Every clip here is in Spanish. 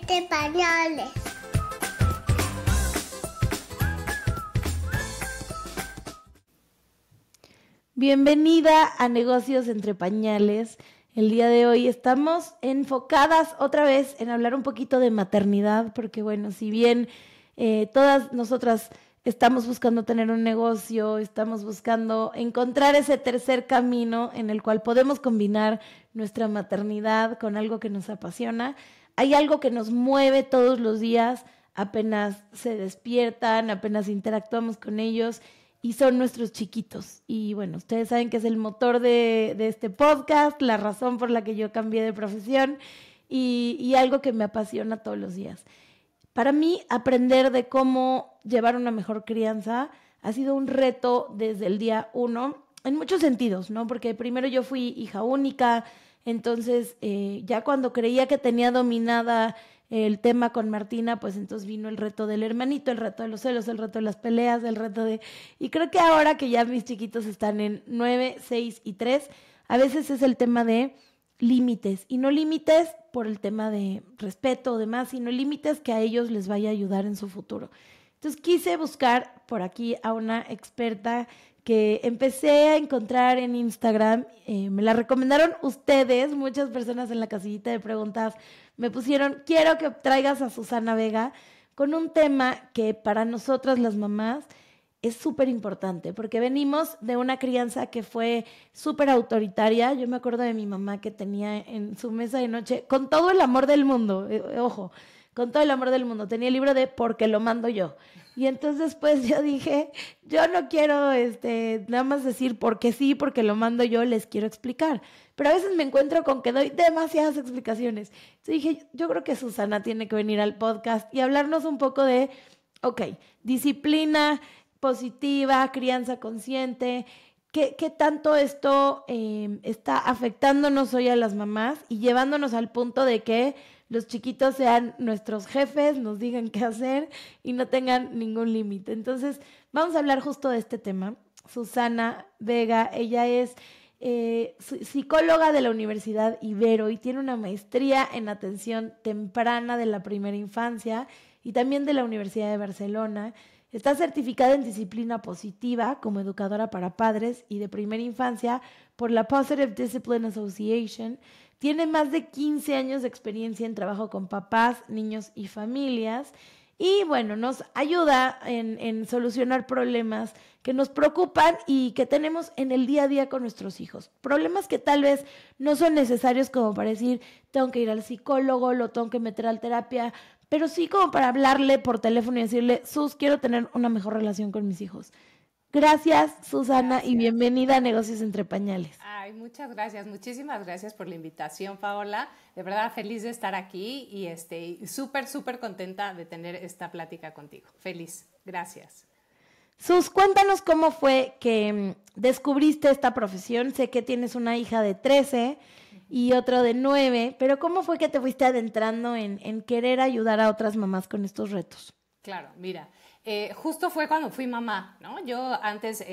entre pañales. Bienvenida a Negocios entre Pañales. El día de hoy estamos enfocadas otra vez en hablar un poquito de maternidad, porque bueno, si bien todas nosotras estamos buscando tener un negocio, estamos buscando encontrar ese tercer camino en el cual podemos combinar nuestra maternidad con algo que nos apasiona, hay algo que nos mueve todos los días, apenas se despiertan, apenas interactuamos con ellos, y son nuestros chiquitos. Y bueno, ustedes saben que es el motor de este podcast, la razón por la que yo cambié de profesión y algo que me apasiona todos los días. Para mí, aprender de cómo llevar una mejor crianza ha sido un reto desde el día 1, en muchos sentidos, ¿no? Porque primero yo fui hija única, entonces ya cuando creía que tenía dominada el tema con Martina, pues entonces vino el reto del hermanito, el reto de los celos, el reto de las peleas, el reto de... Y creo que ahora que ya mis chiquitos están en 9, 6 y 3, a veces es el tema de límites. Y no límites por el tema de respeto o demás, sino límites que a ellos les vaya a ayudar en su futuro. Entonces quise buscar por aquí a una experta que empecé a encontrar en Instagram, me la recomendaron ustedes, muchas personas en la casillita de preguntas me pusieron, quiero que traigas a Susana Vega con un tema que para nosotras las mamás es súper importante, porque venimos de una crianza que fue súper autoritaria. Yo me acuerdo de mi mamá que tenía en su mesa de noche, con todo el amor del mundo, ojo, con todo el amor del mundo, tenía el libro de Porque lo mando yo. Y entonces pues yo dije, yo no quiero nada más decir porque sí, porque lo mando yo, les quiero explicar. Pero a veces me encuentro con que doy demasiadas explicaciones. Entonces dije, yo creo que Susana tiene que venir al podcast y hablarnos un poco de, ok, disciplina positiva, crianza consciente, ¿qué tanto esto está afectándonos hoy a las mamás y llevándonos al punto de que los chiquitos sean nuestros jefes, nos digan qué hacer y no tengan ningún límite? Entonces, vamos a hablar justo de este tema. Susana Vega, ella es psicóloga de la Universidad Ibero y tiene una maestría en atención temprana de la primera infancia y también de la Universidad de Barcelona. Está certificada en disciplina positiva como educadora para padres y de primera infancia por la Positive Discipline Association. Tiene más de 15 años de experiencia en trabajo con papás, niños y familias. Y bueno, nos ayuda en solucionar problemas que nos preocupan y que tenemos en el día a día con nuestros hijos. Problemas que tal vez no son necesarios como para decir, tengo que ir al psicólogo, lo tengo que meter a la terapia, pero sí como para hablarle por teléfono y decirle, Sus, quiero tener una mejor relación con mis hijos. Gracias, Susana, Gracias. Y bienvenida a Negocios entre Pañales. Ay, muchas gracias, muchísimas gracias por la invitación, Paola. De verdad, feliz de estar aquí y súper contenta de tener esta plática contigo. Feliz, gracias. Sus, cuéntanos cómo fue que descubriste esta profesión. Sé que tienes una hija de 13 y otro de 9, pero ¿cómo fue que te fuiste adentrando en querer ayudar a otras mamás con estos retos? Claro, mira, justo fue cuando fui mamá, ¿no? Yo antes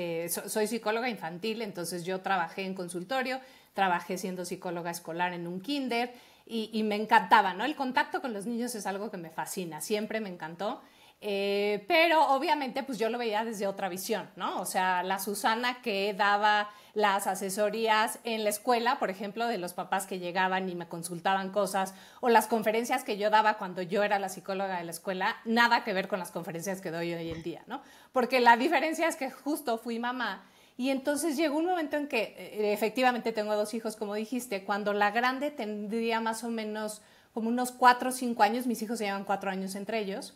soy psicóloga infantil, entonces yo trabajé en consultorio, trabajé siendo psicóloga escolar en un kinder y me encantaba, ¿no? El contacto con los niños es algo que me fascina, siempre me encantó. Pero obviamente pues yo lo veía desde otra visión, ¿no? O sea, la Susana que daba las asesorías en la escuela, por ejemplo, de los papás que llegaban y me consultaban cosas, o las conferencias que yo daba cuando yo era la psicóloga de la escuela, nada que ver con las conferencias que doy hoy en día, ¿no? Porque la diferencia es que justo fui mamá y entonces llegó un momento en que efectivamente tengo 2 hijos, como dijiste, cuando la grande tendría más o menos como unos 4 o 5 años, mis hijos se llevan 4 años entre ellos.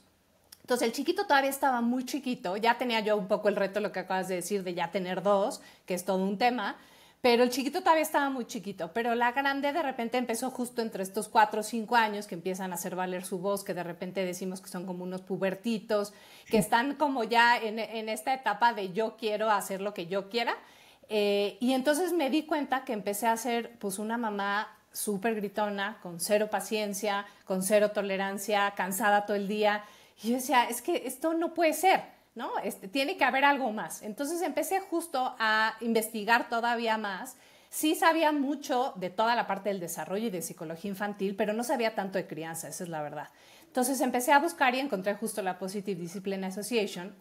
Entonces el chiquito todavía estaba muy chiquito, ya tenía yo un poco el reto, lo que acabas de decir, de ya tener 2, que es todo un tema, pero el chiquito todavía estaba muy chiquito, pero la grande de repente empezó justo entre estos 4 o 5 años que empiezan a hacer valer su voz, que de repente decimos que son como unos pubertitos, que están como ya en esta etapa de yo quiero hacer lo que yo quiera, y entonces me di cuenta que empecé a ser pues una mamá súper gritona, con 0 paciencia, con 0 tolerancia, cansada todo el día. Y yo decía, es que esto no puede ser, ¿no? Tiene que haber algo más. Entonces empecé justo a investigar todavía más Sí sabía mucho de toda la parte del desarrollo y de psicología infantil, pero no sabía tanto de crianza, esa es la verdad. Entonces empecé a buscar y encontré justo la Positive Discipline Association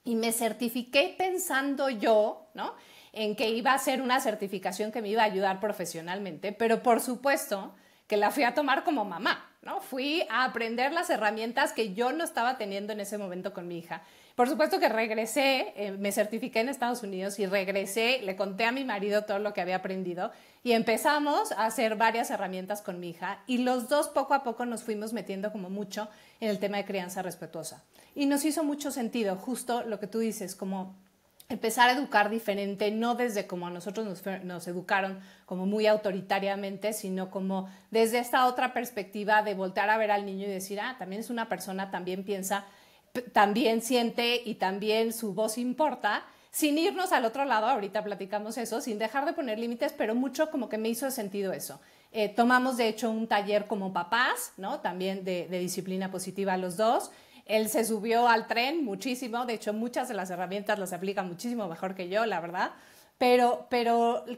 y me certifiqué pensando yo, ¿no?, en que iba a ser una certificación que me iba a ayudar profesionalmente, pero por supuesto que la fui a tomar como mamá, ¿no? Fui a aprender las herramientas que yo no estaba teniendo en ese momento con mi hija. Por supuesto que regresé, me certifiqué en Estados Unidos y regresé, le conté a mi marido todo lo que había aprendido y empezamos a hacer varias herramientas con mi hija y los dos poco a poco nos fuimos metiendo como mucho en el tema de crianza respetuosa. Y nos hizo mucho sentido, justo lo que tú dices, como empezar a educar diferente, no desde como a nosotros nos educaron, como muy autoritariamente, sino como desde esta otra perspectiva de voltear a ver al niño y decir, también es una persona, también piensa, también siente y también su voz importa, sin irnos al otro lado, ahorita platicamos eso, sin dejar de poner límites, pero mucho como que me hizo sentido eso. Tomamos de hecho un taller como papás, ¿no?, también de disciplina positiva los dos. Él se subió al tren muchísimo, de hecho muchas de las herramientas las aplica muchísimo mejor que yo, la verdad, pero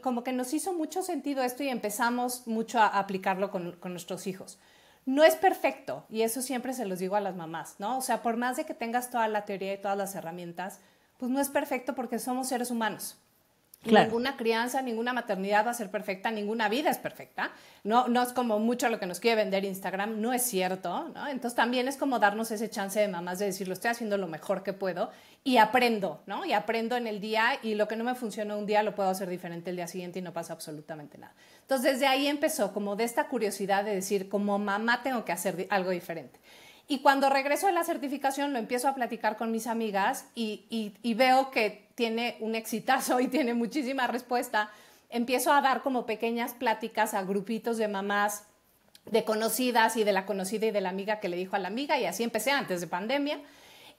como que nos hizo mucho sentido esto y empezamos mucho a aplicarlo con nuestros hijos. No es perfecto, y eso siempre se los digo a las mamás, ¿no? O sea, por más de que tengas toda la teoría y todas las herramientas, pues no es perfecto porque somos seres humanos. Claro. Ninguna crianza, ninguna maternidad va a ser perfecta, ninguna vida es perfecta. No es como mucho lo que nos quiere vender Instagram, no es cierto, ¿no? Entonces también es como darnos ese chance de mamás de decir, lo estoy haciendo lo mejor que puedo y aprendo, ¿no? Y aprendo en el día y lo que no me funcionó un día lo puedo hacer diferente el día siguiente y no pasa absolutamente nada. Entonces desde ahí empezó como de esta curiosidad de decir, como mamá tengo que hacer algo diferente. Y cuando regreso de la certificación lo empiezo a platicar con mis amigas y veo que tiene un exitazo y tiene muchísima respuesta. Empiezo a dar como pequeñas pláticas a grupitos de mamás, de conocidas y de la conocida y de la amiga que le dijo a la amiga, y así empecé antes de pandemia.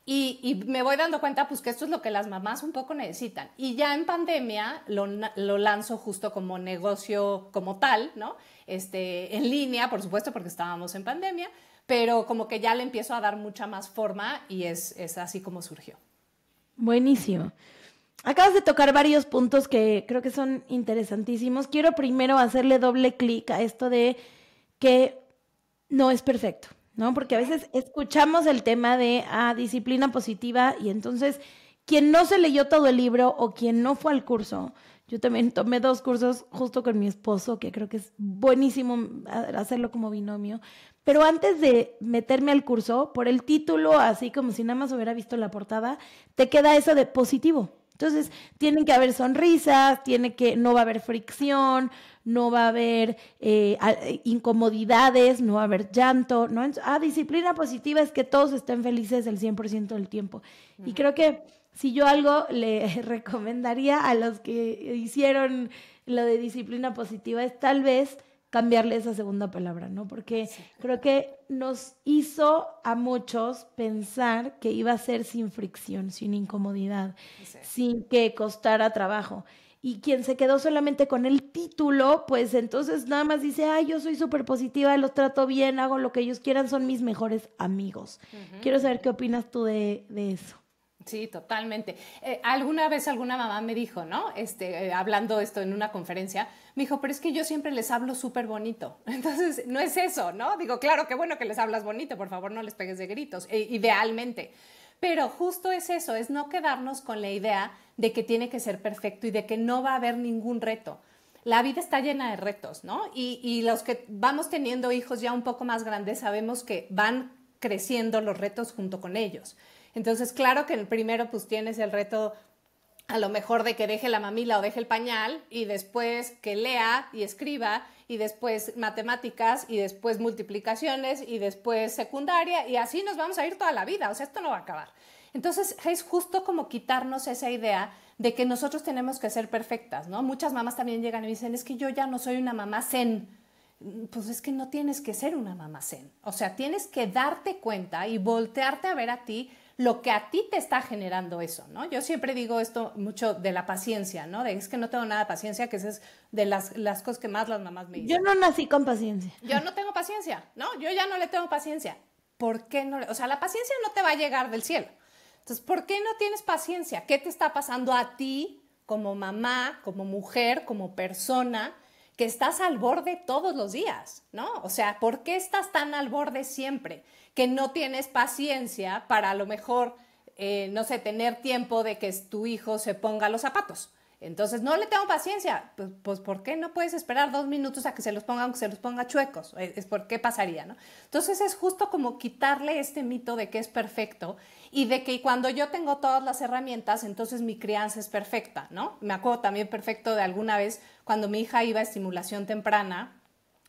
Y me voy dando cuenta pues que esto es lo que las mamás un poco necesitan. Y ya en pandemia lo lanzo justo como negocio como tal, ¿no? En línea, por supuesto, porque estábamos en pandemia, pero como que ya le empiezo a dar mucha más forma y es así como surgió. Buenísimo. Acabas de tocar varios puntos que creo que son interesantísimos. Quiero primero hacerle doble clic a esto de que no es perfecto, ¿no? Porque a veces escuchamos el tema de disciplina positiva y entonces quien no se leyó todo el libro o quien no fue al curso, yo también tomé 2 cursos justo con mi esposo, que creo que es buenísimo hacerlo como binomio, pero antes de meterme al curso, por el título, así como si nada más hubiera visto la portada, te queda eso de positivo. Entonces, tienen que haber sonrisas, no va a haber fricción, no va a haber incomodidades, no va a haber llanto, ¿no? Disciplina positiva es que todos estén felices el 100% del tiempo. Uh-huh. Y creo que si yo algo le recomendaría a los que hicieron lo de disciplina positiva es tal vez cambiarle esa segunda palabra, ¿no? Porque sí, creo que nos hizo a muchos pensar que iba a ser sin fricción, sin incomodidad, sí, sin que costara trabajo. Y quien se quedó solamente con el título, pues entonces nada más dice, yo soy súper positiva, los trato bien, hago lo que ellos quieran, son mis mejores amigos. Uh-huh. Quiero saber qué opinas tú de eso. Sí, totalmente. Alguna vez alguna mamá me dijo, ¿no? Hablando esto en una conferencia, me dijo, pero es que yo siempre les hablo súper bonito. Entonces, no es eso, ¿no? Digo, claro, qué bueno que les hablas bonito, por favor, no les pegues de gritos, idealmente. Pero justo es eso, es no quedarnos con la idea de que tiene que ser perfecto y de que no va a haber ningún reto. La vida está llena de retos, ¿no? Y los que vamos teniendo hijos ya un poco más grandes sabemos que van creciendo los retos junto con ellos. Entonces, claro que el primero pues tienes el reto a lo mejor de que deje la mamila o deje el pañal y después que lea y escriba y después matemáticas y después multiplicaciones y después secundaria y así nos vamos a ir toda la vida, o sea, esto no va a acabar. Entonces, es justo como quitarnos esa idea de que nosotros tenemos que ser perfectas, ¿no? Muchas mamás también llegan y dicen, es que yo ya no soy una mamá zen. Pues es que no tienes que ser una mamá zen, o sea, tienes que darte cuenta y voltearte a ver a ti lo que a ti te está generando eso, ¿no? Yo siempre digo esto mucho de la paciencia, ¿no? Es que no tengo nada de paciencia, que esa es de las cosas que más las mamás me dicen. Yo no nací con paciencia. Yo no tengo paciencia, ¿no? Yo ya no le tengo paciencia. ¿Por qué no? O sea, la paciencia no te va a llegar del cielo. Entonces, ¿por qué no tienes paciencia? ¿Qué te está pasando a ti como mamá, como mujer, como persona, que estás al borde todos los días, ¿no? O sea, ¿por qué estás tan al borde siempre? Que no tienes paciencia para a lo mejor, no sé, tener tiempo de que tu hijo se ponga los zapatos. Entonces, no le tengo paciencia. Pues ¿por qué no puedes esperar 2 minutos a que se los ponga, aunque se los ponga chuecos? ¿Por qué pasaría, no? Entonces, es justo como quitarle este mito de que es perfecto y de que cuando yo tengo todas las herramientas, entonces mi crianza es perfecta, ¿no? Me acuerdo también perfecto de alguna vez cuando mi hija iba a estimulación temprana,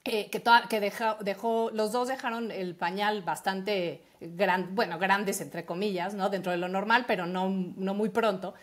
los dos dejaron el pañal bastante grandes entre comillas, ¿no? Dentro de lo normal, pero no muy pronto.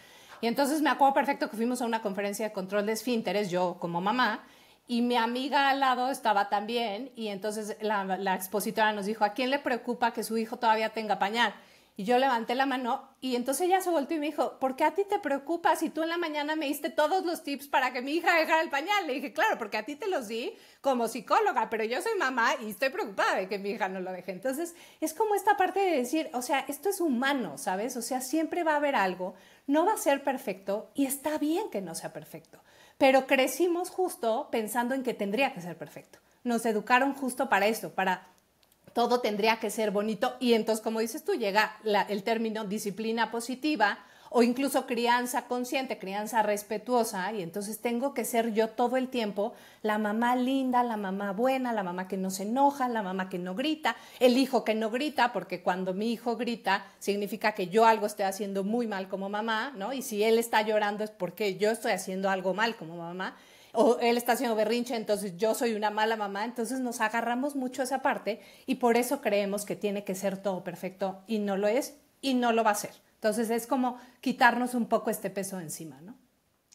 Y entonces me acuerdo perfecto que fuimos a una conferencia de control de esfínteres, yo como mamá, y mi amiga al lado estaba también, y entonces la expositora nos dijo, ¿a quién le preocupa que su hijo todavía tenga pañal? Y yo levanté la mano y entonces ella se volteó y me dijo, ¿por qué a ti te preocupa si tú en la mañana me diste todos los tips para que mi hija dejara el pañal? Le dije, claro, porque a ti te los di como psicóloga, pero yo soy mamá y estoy preocupada de que mi hija no lo deje. Entonces es como esta parte de decir, o sea, esto es humano, ¿sabes? O sea, siempre va a haber algo, no va a ser perfecto y está bien que no sea perfecto, pero crecimos justo pensando en que tendría que ser perfecto. Nos educaron justo para esto, para todo tendría que ser bonito y entonces, como dices tú, llega el término disciplina positiva o incluso crianza consciente, crianza respetuosa, y entonces tengo que ser yo todo el tiempo la mamá linda, la mamá buena, la mamá que no se enoja, la mamá que no grita, el hijo que no grita, porque cuando mi hijo grita significa que yo algo estoy haciendo muy mal como mamá, ¿no? Y si él está llorando es porque yo estoy haciendo algo mal como mamá. O él está haciendo berrinche, entonces yo soy una mala mamá. Entonces nos agarramos mucho a esa parte y por eso creemos que tiene que ser todo perfecto y no lo es y no lo va a ser. Entonces es como quitarnos un poco este peso encima, ¿no?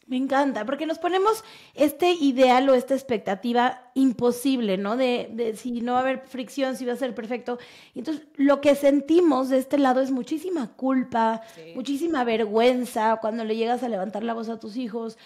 Me encanta, porque nos ponemos este ideal o esta expectativa imposible, ¿no? De si no va a haber fricción, si va a ser perfecto. Entonces, lo que sentimos de este lado es muchísima culpa, Sí. muchísima vergüenza cuando le llegas a levantar la voz a tus hijos.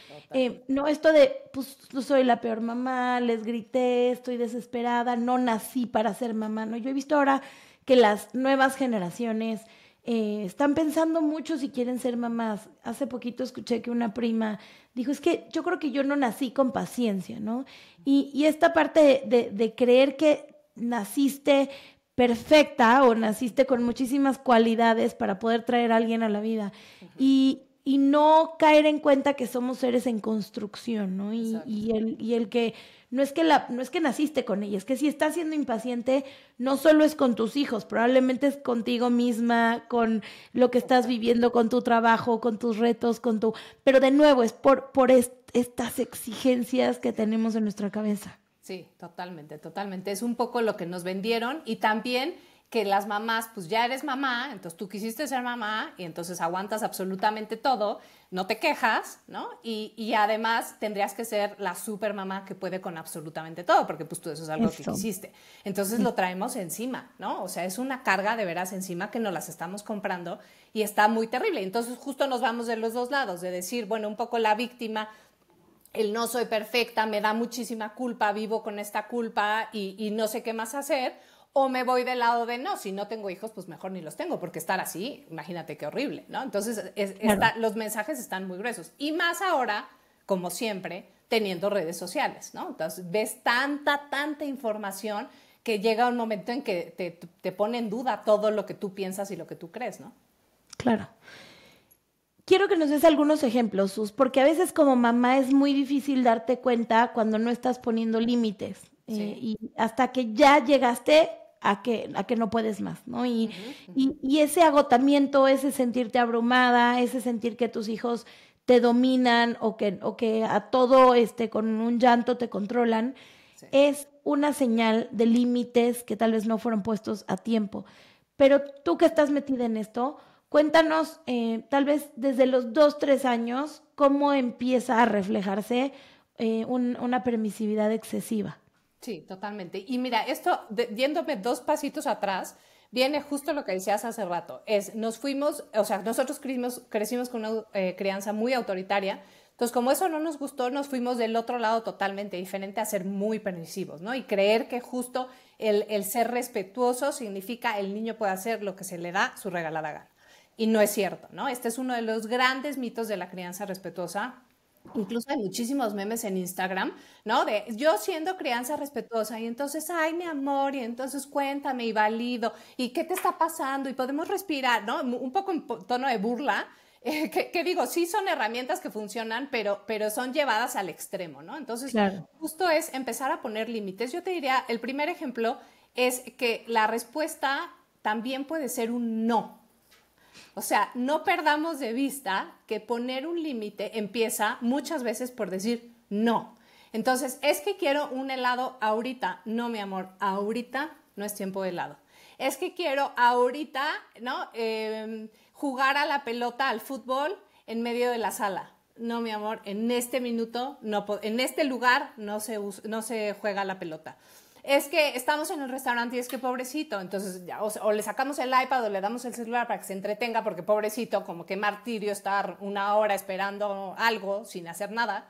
No, esto de, pues, no soy la peor mamá, les grité, estoy desesperada, no nací para ser mamá, ¿no? Yo he visto ahora que las nuevas generaciones están pensando mucho si quieren ser mamás. Hace poquito escuché que una prima dijo, es que yo creo que yo no nací con paciencia, ¿no? Y esta parte de creer que naciste perfecta o naciste con muchísimas cualidades para poder traer a alguien a la vida y no caer en cuenta que somos seres en construcción, ¿no? Y el que no es que naciste con ella, es que si estás siendo impaciente, no solo es con tus hijos, probablemente es contigo misma, con lo que estás viviendo, con tu trabajo, con tus retos, pero de nuevo es por estas exigencias que tenemos en nuestra cabeza. Sí, totalmente, totalmente. Es un poco lo que nos vendieron y también que las mamás, pues ya eres mamá, entonces tú quisiste ser mamá y entonces aguantas absolutamente todo, no te quejas, ¿no? Y además tendrías que ser la super mamá que puede con absolutamente todo, porque pues tú eso es algo que quisiste. Entonces lo traemos encima, ¿no? O sea, es una carga de veras encima que nos las estamos comprando y está muy terrible. Entonces justo nos vamos de los dos lados, de decir, bueno, un poco la víctima, el no soy perfecta, me da muchísima culpa, vivo con esta culpa y no sé qué más hacer. O me voy del lado de no, si no tengo hijos, pues mejor ni los tengo, porque estar así, imagínate qué horrible, ¿no? Entonces, los mensajes están muy gruesos. Y más ahora, como siempre, teniendo redes sociales, ¿no? Entonces, ves tanta información que llega un momento en que te pone en duda todo lo que tú piensas y lo que tú crees, ¿no? Claro. Quiero que nos des algunos ejemplos, Sus, porque a veces como mamá es muy difícil darte cuenta cuando no estás poniendo límites. Y hasta que ya llegaste a que no puedes más, ¿no? Y ese agotamiento, ese sentirte abrumada, ese sentir que tus hijos te dominan o que a todo con un llanto te controlan, es una señal de límites que tal vez no fueron puestos a tiempo. Pero tú que estás metida en esto, cuéntanos, tal vez desde los 2, 3 años, cómo empieza a reflejarse una permisividad excesiva. Sí, totalmente. Y mira, esto, yéndome 2 pasitos atrás, viene justo lo que decías hace rato. Nos fuimos, o sea, nosotros crecimos con una crianza muy autoritaria. Entonces, como eso no nos gustó, nos fuimos del otro lado totalmente diferente a ser muy permisivos, ¿no? Y creer que justo el ser respetuoso significa el niño puede hacer lo que se le da su regalada gana. Y no es cierto, ¿no? Este es uno de los grandes mitos de la crianza respetuosa. Incluso hay muchísimos memes en Instagram, ¿no? De yo siendo crianza respetuosa y entonces, ay, mi amor, y entonces cuéntame y valido, y qué te está pasando, y podemos respirar, ¿no? Un poco en tono de burla, que digo, sí son herramientas que funcionan, pero son llevadas al extremo, ¿no? Entonces, Claro. justo es empezar a poner límites. Yo te diría, el primer ejemplo es que la respuesta también puede ser un no. O sea, no perdamos de vista que poner un límite empieza muchas veces por decir no. Entonces, es que quiero un helado ahorita. No, mi amor, ahorita no es tiempo de helado. Es que quiero ahorita, ¿no? Jugar a la pelota, al fútbol, en medio de la sala. No, mi amor, en este minuto, no, en este lugar no se juega la pelota. Es que estamos en un restaurante y es que pobrecito, entonces ya, o le sacamos el iPad o le damos el celular para que se entretenga porque pobrecito, como que martirio estar una hora esperando algo sin hacer nada.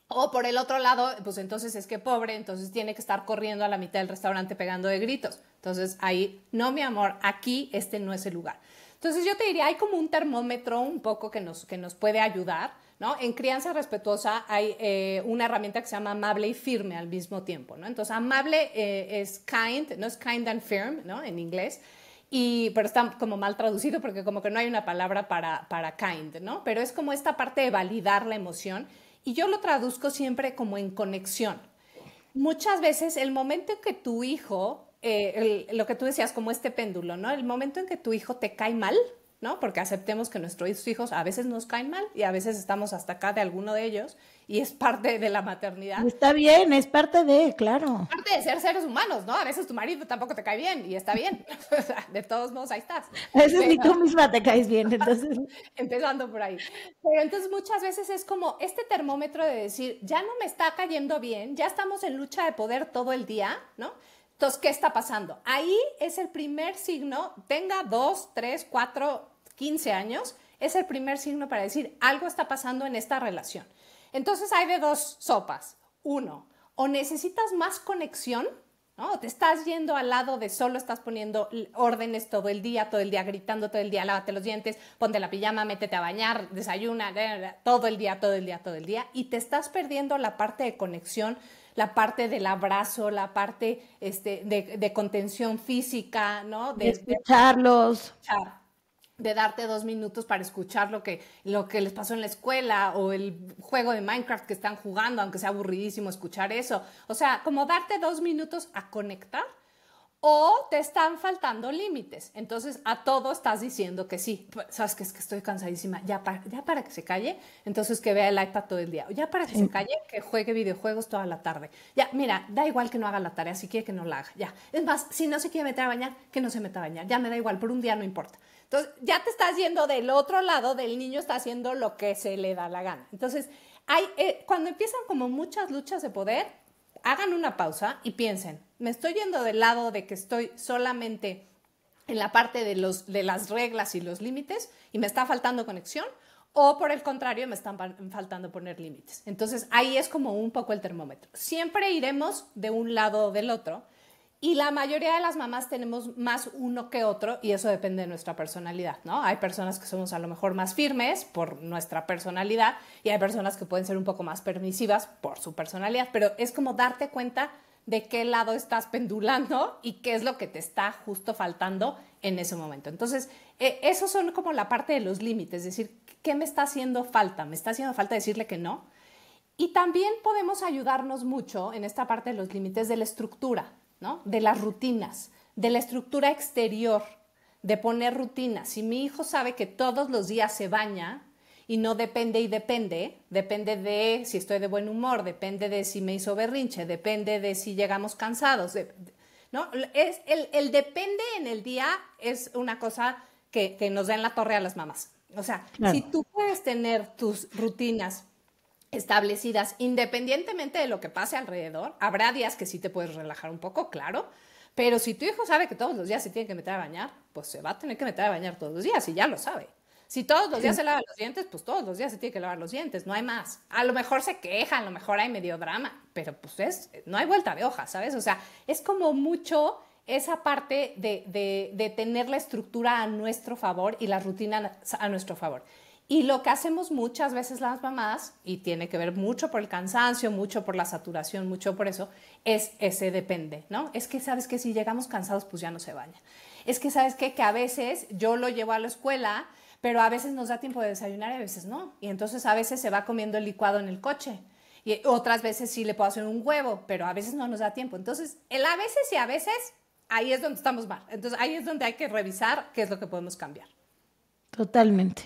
O por el otro lado, pues entonces es que pobre, entonces tiene que estar corriendo a la mitad del restaurante pegando de gritos. Entonces ahí, no, mi amor, aquí este no es el lugar. Entonces yo te diría, hay como un termómetro un poco que nos puede ayudar, ¿no? En crianza respetuosa hay una herramienta que se llama amable y firme al mismo tiempo, ¿no? Entonces amable es kind, no es kind and firm, ¿no? En inglés. Pero está como mal traducido porque como que no hay una palabra para kind, ¿no? Pero es como esta parte de validar la emoción y yo lo traduzco siempre como en conexión. Muchas veces el momento en que tu hijo, lo que tú decías, como este péndulo, ¿no? El momento en que tu hijo te cae mal, ¿no? Porque aceptemos que nuestros hijos a veces nos caen mal y a veces estamos hasta acá de alguno de ellos y es parte de la maternidad. Está bien, es parte de, claro. Parte de ser seres humanos, ¿no? A veces tu marido tampoco te cae bien y está bien. De todos modos, ahí estás. A veces ni Pero, tú misma te caes bien, entonces. empezando por ahí. Pero entonces muchas veces es como este termómetro de decir, ya no me está cayendo bien, ya estamos en lucha de poder todo el día, ¿no? Entonces, ¿qué está pasando? Ahí es el primer signo, tenga 2, 3, 4, 15 años, es el primer signo para decir, algo está pasando en esta relación. Entonces hay de dos sopas. Uno, o necesitas más conexión, ¿no? Te estás yendo al lado de solo estás poniendo órdenes todo el día, gritando todo el día, lávate los dientes, ponte la pijama, métete a bañar, desayuna, todo el día, todo el día, todo el día, y te estás perdiendo la parte de conexión, la parte del abrazo, la parte de contención física, ¿no? De escucharlos. Escuchar, de darte 2 minutos para escuchar lo que les pasó en la escuela o el juego de Minecraft que están jugando, aunque sea aburridísimo escuchar eso. O sea, como darte 2 minutos a conectar o te están faltando límites. Entonces, a todo estás diciendo que sí. ¿Sabes qué? Es que estoy cansadísima. Ya para que se calle, entonces que vea el iPad todo el día. Ya para que se calle, que juegue videojuegos toda la tarde. Ya, mira, da igual que no haga la tarea, si quiere que no la haga. Ya. Es más, si no se quiere meter a bañar, que no se meta a bañar. Ya me da igual, por un día no importa. Entonces, ya te estás yendo del otro lado, del niño está haciendo lo que se le da la gana. Entonces, cuando empiezan como muchas luchas de poder, hagan una pausa y piensen, me estoy yendo del lado de que estoy solamente en la parte de las reglas y los límites y me está faltando conexión, o por el contrario, me están faltando poner límites. Entonces, ahí es como un poco el termómetro. Siempre iremos de un lado o del otro, y la mayoría de las mamás tenemos más uno que otro y eso depende de nuestra personalidad, ¿no? Hay personas que somos a lo mejor más firmes por nuestra personalidad y hay personas que pueden ser un poco más permisivas por su personalidad, pero es como darte cuenta de qué lado estás pendulando y qué es lo que te está justo faltando en ese momento. Entonces, esos son como la parte de los límites, es decir, ¿qué me está haciendo falta? ¿Me está haciendo falta decirle que no? Y también podemos ayudarnos mucho en esta parte de los límites de la estructura, ¿no? De las rutinas, de la estructura exterior, de poner rutinas. Si mi hijo sabe que todos los días se baña y no depende y depende de si estoy de buen humor, depende de si me hizo berrinche, depende de si llegamos cansados, ¿no? El depende en el día es una cosa que nos da en la torre a las mamás. O sea, Claro. si tú puedes tener tus rutinas establecidas independientemente de lo que pase alrededor, habrá días que sí te puedes relajar un poco, claro, pero si tu hijo sabe que todos los días se tiene que meter a bañar, pues se va a tener que meter a bañar todos los días y ya lo sabe. Si todos los días se lava los dientes, pues todos los días se tiene que lavar los dientes, no hay más. A lo mejor se queja, a lo mejor hay medio drama, pero pues no hay vuelta de hoja, ¿sabes? O sea, es como mucho esa parte de tener la estructura a nuestro favor y la rutina a nuestro favor. Y lo que hacemos muchas veces las mamás, y tiene que ver mucho por el cansancio, mucho por la saturación, mucho por eso, es ese depende, ¿no? Es que sabes que si llegamos cansados, pues ya no se baña. Es que sabes qué? Que a veces yo lo llevo a la escuela, pero a veces nos da tiempo de desayunar y a veces no. Y entonces a veces se va comiendo el licuado en el coche. Y otras veces sí le puedo hacer un huevo, pero a veces no nos da tiempo. Entonces, el a veces y a veces, ahí es donde estamos mal. Entonces, ahí es donde hay que revisar qué es lo que podemos cambiar. Totalmente.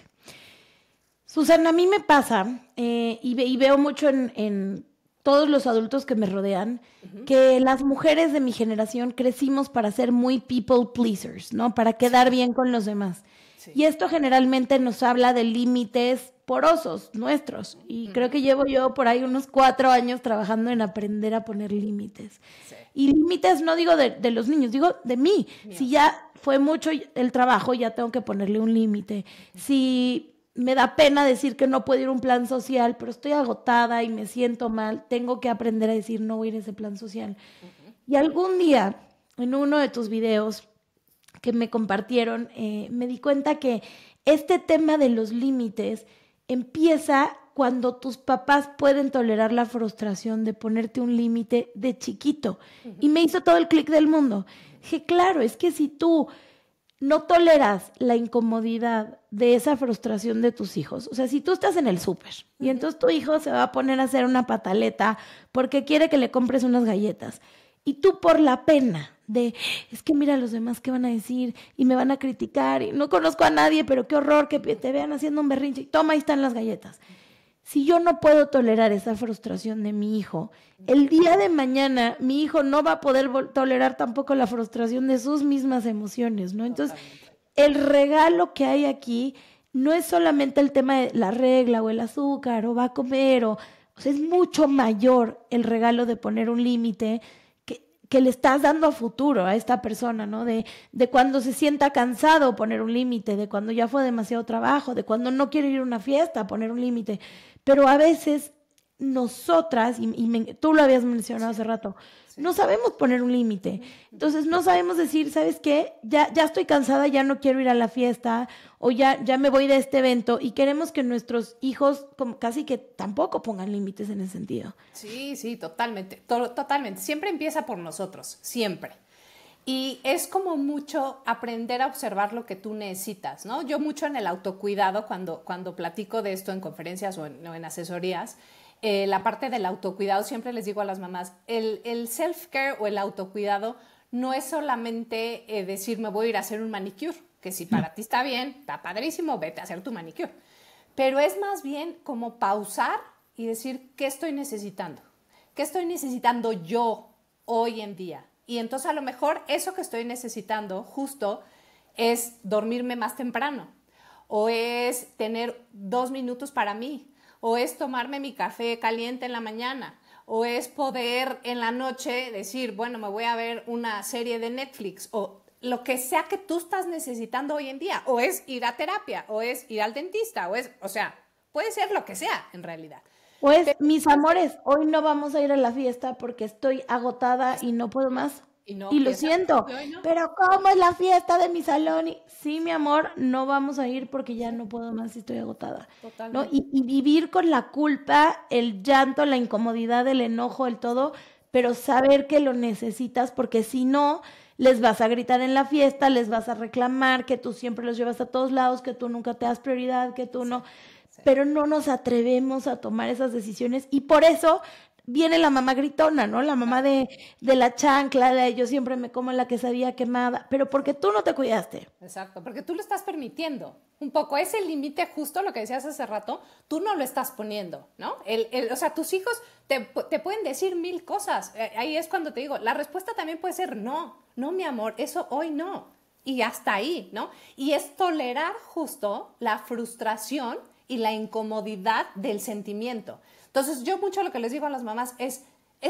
Susana, a mí me pasa, y veo mucho en todos los adultos que me rodean, que las mujeres de mi generación crecimos para ser muy people pleasers, ¿no? Para quedar bien con los demás. Sí. Y esto generalmente nos habla de límites porosos nuestros. Y creo que llevo yo por ahí unos 4 años trabajando en aprender a poner límites. Sí. Y límites no digo de los niños, digo de mí. Si ya fue mucho el trabajo, ya tengo que ponerle un límite. Si me da pena decir que no puedo ir a un plan social, pero estoy agotada y me siento mal, tengo que aprender a decir no voy a ir a ese plan social. Y algún día, en uno de tus videos que me compartieron, me di cuenta que este tema de los límites empieza cuando tus papás pueden tolerar la frustración de ponerte un límite de chiquito. Y me hizo todo el clic del mundo. Dije, claro, es que si tú no toleras la incomodidad de esa frustración de tus hijos. O sea, si tú estás en el súper y entonces tu hijo se va a poner a hacer una pataleta porque quiere que le compres unas galletas y tú por la pena de, es que mira a los demás qué van a decir y me van a criticar y no conozco a nadie, pero qué horror que te vean haciendo un berrinche y toma, ahí están las galletas. Si yo no puedo tolerar esa frustración de mi hijo, el día de mañana mi hijo no va a poder tolerar tampoco la frustración de sus mismas emociones, ¿no? Entonces, el regalo que hay aquí no es solamente el tema de la regla o el azúcar o va a comer, o sea, es mucho mayor el regalo de poner un límite que le estás dando a futuro a esta persona, ¿no? De cuando se sienta cansado, poner un límite, de cuando ya fue demasiado trabajo, de cuando no quiere ir a una fiesta, poner un límite. Pero a veces nosotras, tú lo habías mencionado hace rato, no sabemos poner un límite. Entonces no sabemos decir, ¿sabes qué? Ya estoy cansada, ya no quiero ir a la fiesta o ya me voy de este evento, y queremos que nuestros hijos como casi que tampoco pongan límites en ese sentido. Sí, totalmente, totalmente. Siempre empieza por nosotros, siempre. Y es como mucho aprender a observar lo que tú necesitas, ¿no? Yo mucho en el autocuidado, cuando platico de esto en conferencias o en asesorías, la parte del autocuidado, siempre les digo a las mamás, el self-care o el autocuidado no es solamente decir me voy a ir a hacer un manicure, que si para ti está bien, está padrísimo, vete a hacer tu manicure. Pero es más bien como pausar y decir, ¿qué estoy necesitando? ¿Qué estoy necesitando yo hoy en día? Y entonces a lo mejor eso que estoy necesitando justo es dormirme más temprano, o es tener 2 minutos para mí, o es tomarme mi café caliente en la mañana, o es poder en la noche decir, bueno, me voy a ver una serie de Netflix, o lo que sea que tú estás necesitando hoy en día, o es ir a terapia, o es ir al dentista, o sea, puede ser lo que sea en realidad. Pues, mis amores, hoy no vamos a ir a la fiesta porque estoy agotada y no puedo más. Y lo siento, no. Pero ¿cómo es la fiesta de mi salón? Y, sí, mi amor, no vamos a ir porque ya no puedo más y estoy agotada. Totalmente. ¿No? Y vivir con la culpa, el llanto, la incomodidad, el enojo, el todo, pero saber que lo necesitas, porque si no, les vas a gritar en la fiesta, les vas a reclamar que tú siempre los llevas a todos lados, que tú nunca te das prioridad, que tú no... Pero no nos atrevemos a tomar esas decisiones, y por eso viene la mamá gritona, ¿no? La mamá de la chancla, de yo siempre me como la quesadilla quemada, pero porque tú no te cuidaste. Exacto, porque tú lo estás permitiendo. Un poco ese límite, justo lo que decías hace rato, tú no lo estás poniendo, ¿no? O sea, tus hijos te pueden decir 1000 cosas. Ahí es cuando te digo, la respuesta también puede ser no, mi amor, eso hoy no. Y hasta ahí, ¿no? Y es tolerar justo la frustración y la incomodidad del sentimiento. Entonces, yo mucho lo que les digo a las mamás es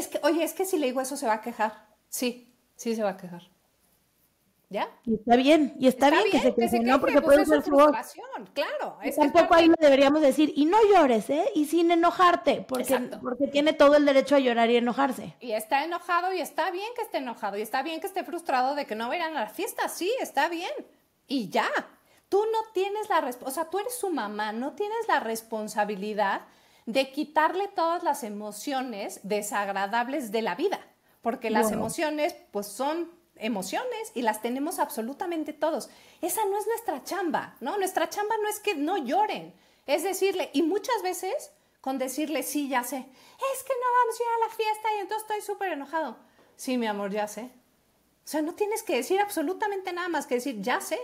que, oye, es que si le digo eso se va a quejar. Sí se va a quejar. ¿Ya? Y está bien que se queje, ¿no? Porque pues puede ser su voz. Claro. Tampoco ahí le deberíamos decir, y no llores, ¿eh? Y sin enojarte, porque tiene todo el derecho a llorar y enojarse. Y está enojado, y está bien que esté enojado, y está bien que esté frustrado de que no vayan a la fiesta, sí, está bien. Y ya. tú no tienes o sea, tú eres su mamá, no tienes la responsabilidad de quitarle todas las emociones desagradables de la vida, porque las emociones pues son emociones y las tenemos absolutamente todos. Esa no es nuestra chamba, ¿no? Nuestra chamba no es que no lloren, es decirle, y muchas veces con decirle, sí, ya sé, es que no vamos a ir a la fiesta y entonces estoy súper enojado. Sí, mi amor, ya sé. O sea, no tienes que decir absolutamente nada más que decir, ya sé,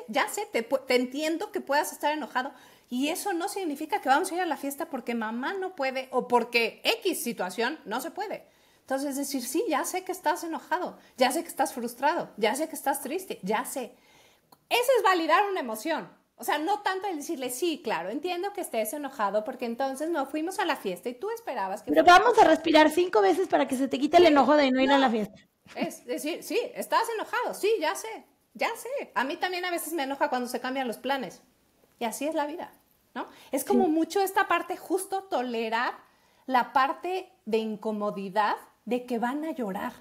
te entiendo que puedas estar enojado. Y eso no significa que vamos a ir a la fiesta porque mamá no puede o porque X situación no se puede. Entonces, es decir, sí, ya sé que estás enojado, ya sé que estás frustrado, ya sé que estás triste, ya sé. Eso es validar una emoción. O sea, no tanto el decirle, sí, claro, entiendo que estés enojado porque entonces no fuimos a la fiesta y tú esperabas que... Pero vamos a respirar 5 veces para que se te quite el enojo de no ir a la fiesta. Es decir, sí, estás enojado, sí, ya sé, ya sé. A mí también a veces me enoja cuando se cambian los planes. Y así es la vida, ¿no? Es como mucho esta parte, justo tolerar la parte de incomodidad de que van a llorar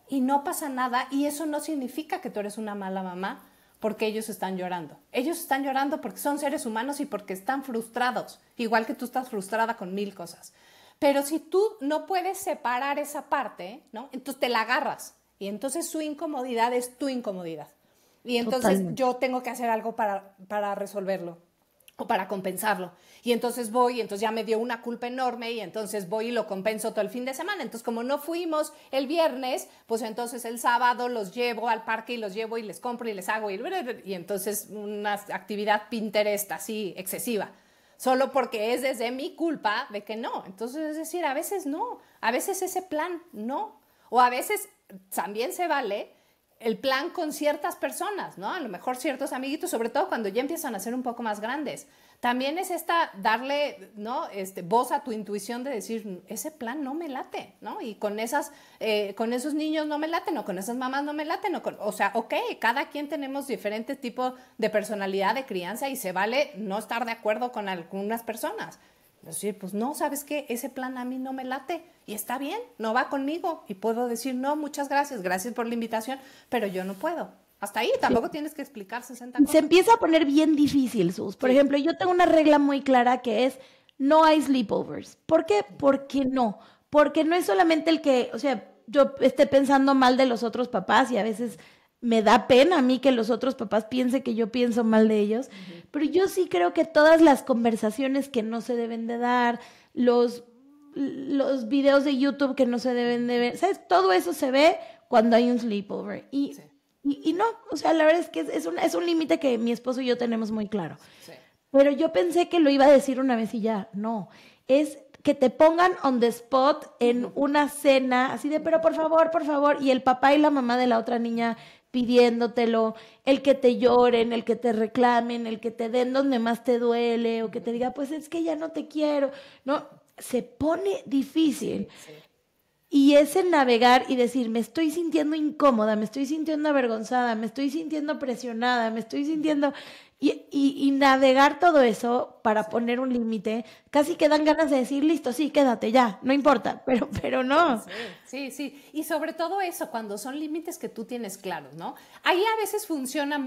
y no pasa nada y eso no significa que tú eres una mala mamá porque ellos están llorando. Ellos están llorando porque son seres humanos y porque están frustrados, igual que tú estás frustrada con 1000 cosas. Pero si tú no puedes separar esa parte, ¿no? Entonces te la agarras y entonces su incomodidad es tu incomodidad. Y entonces Totalmente. yo tengo que hacer algo para resolverlo o para compensarlo. Y entonces voy, y entonces ya me dio una culpa enorme y entonces voy y lo compenso todo el fin de semana. Entonces como no fuimos el viernes, pues entonces el sábado los llevo al parque y los llevo y les compro y les hago y entonces una actividad Pinterest así excesiva. Solo porque es desde mi culpa de que no. Entonces, es decir, a veces no, a veces ese plan no. O a veces también se vale el plan con ciertas personas, ¿no? A lo mejor ciertos amiguitos, sobre todo cuando ya empiezan a ser un poco más grandes. También es darle, ¿no? Voz a tu intuición de decir, ese plan no me late, ¿no? Y con esos niños no me laten, o con esas mamás no me laten, o sea, ok, cada quien tenemos diferentes tipos de personalidad, de crianza, y se vale no estar de acuerdo con algunas personas. Es decir, pues no, ¿sabes qué? Ese plan a mí no me late y está bien, no va conmigo. Y puedo decir, no, muchas gracias, gracias por la invitación, pero yo no puedo. Hasta ahí, tampoco tienes que explicar 60 Se cosas. empieza a poner bien difícil, Sus. Por ejemplo, yo tengo una regla muy clara que es no hay sleepovers. ¿Por qué? Porque no. Porque no es solamente el que, o sea, yo esté pensando mal de los otros papás y a veces me da pena a mí que los otros papás piensen que yo pienso mal de ellos, pero yo sí creo que todas las conversaciones que no se deben de dar, los videos de YouTube que no se deben de ver, ¿sabes? Todo eso se ve cuando hay un sleepover. Sí, Y no, o sea, la verdad es que es un límite que mi esposo y yo tenemos muy claro. sí. Pero yo pensé que lo iba a decir una vez y ya, no. Es que te pongan on the spot en una cena, así de, pero por favor, y el papá y la mamá de la otra niña pidiéndotelo, el que te lloren, el que te reclamen, el que te den donde más te duele, o que te diga, pues es que ya no te quiero, ¿no? Se pone difícil. Sí. Y ese navegar y decir, me estoy sintiendo incómoda, me estoy sintiendo avergonzada, me estoy sintiendo presionada, me estoy sintiendo... Y navegar todo eso para poner un límite, casi que dan ganas de decir, listo, sí, quédate ya, no importa, pero no. Sí, sí. Y sobre todo eso, cuando son límites que tú tienes claros, ¿no? Ahí a veces funciona,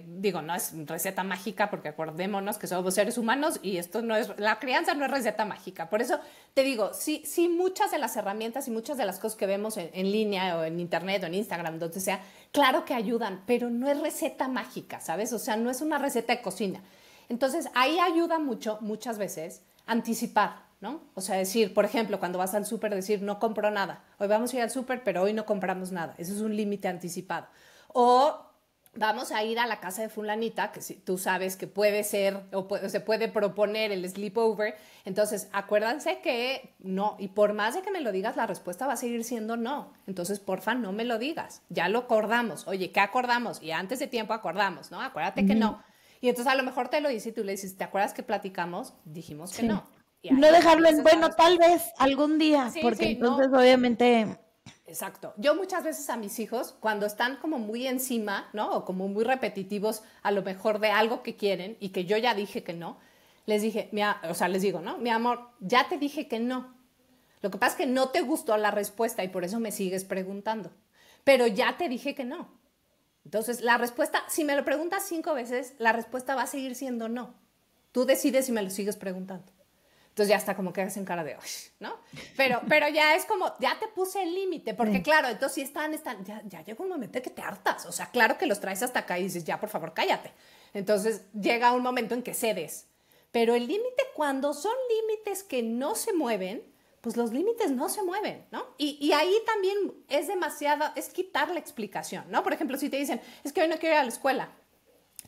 digo, no es receta mágica, porque acordémonos que somos seres humanos y esto no es, la crianza no es receta mágica. Por eso te digo, sí, muchas de las herramientas y muchas de las cosas que vemos en línea o en internet o en Instagram, donde sea, claro que ayudan, pero no es receta mágica, ¿sabes? O sea, no es una receta de cocina. Entonces, ahí ayuda mucho, muchas veces, anticipar, ¿no? O sea, decir, por ejemplo, cuando vas al súper, decir, no compro nada. Hoy vamos a ir al súper, pero hoy no compramos nada. Eso es un límite anticipado. O vamos a ir a la casa de fulanita, que si, tú sabes que puede ser, se puede proponer el sleepover. Entonces, acuérdense que no, y por más de que me lo digas, la respuesta va a seguir siendo no. Entonces, porfa, no me lo digas. Ya lo acordamos. Oye, ¿qué acordamos? Y antes de tiempo acordamos, ¿no? Acuérdate que no. Y entonces a lo mejor te lo dice y tú le dices, ¿te acuerdas que platicamos? Dijimos que no. Y No ahí dejarlo en, empiezas a bueno, tal vez algún día, sí, porque sí, entonces no. obviamente... Exacto. Yo muchas veces a mis hijos, cuando están como muy encima, ¿no? O como muy repetitivos, a lo mejor de algo que quieren y que yo ya dije que no, les dije, o sea, les digo, ¿no? Mi amor, ya te dije que no. Lo que pasa es que no te gustó la respuesta y por eso me sigues preguntando. Pero ya te dije que no. Entonces, la respuesta, si me lo preguntas 5 veces, la respuesta va a seguir siendo no. Tú decides si me lo sigues preguntando. Entonces ya está como que hacen cara de, ¿no? Pero ya es como, ya te puse el límite, porque claro, entonces si están, ya llega un momento en que te hartas, o sea, claro que los traes hasta acá y dices, ya, por favor, cállate. Entonces llega un momento en que cedes. Pero el límite, cuando son límites que no se mueven, pues los límites no se mueven, ¿no? Y ahí también es demasiado, es quitar la explicación, ¿no? Por ejemplo, si te dicen, es que hoy no quiero ir a la escuela.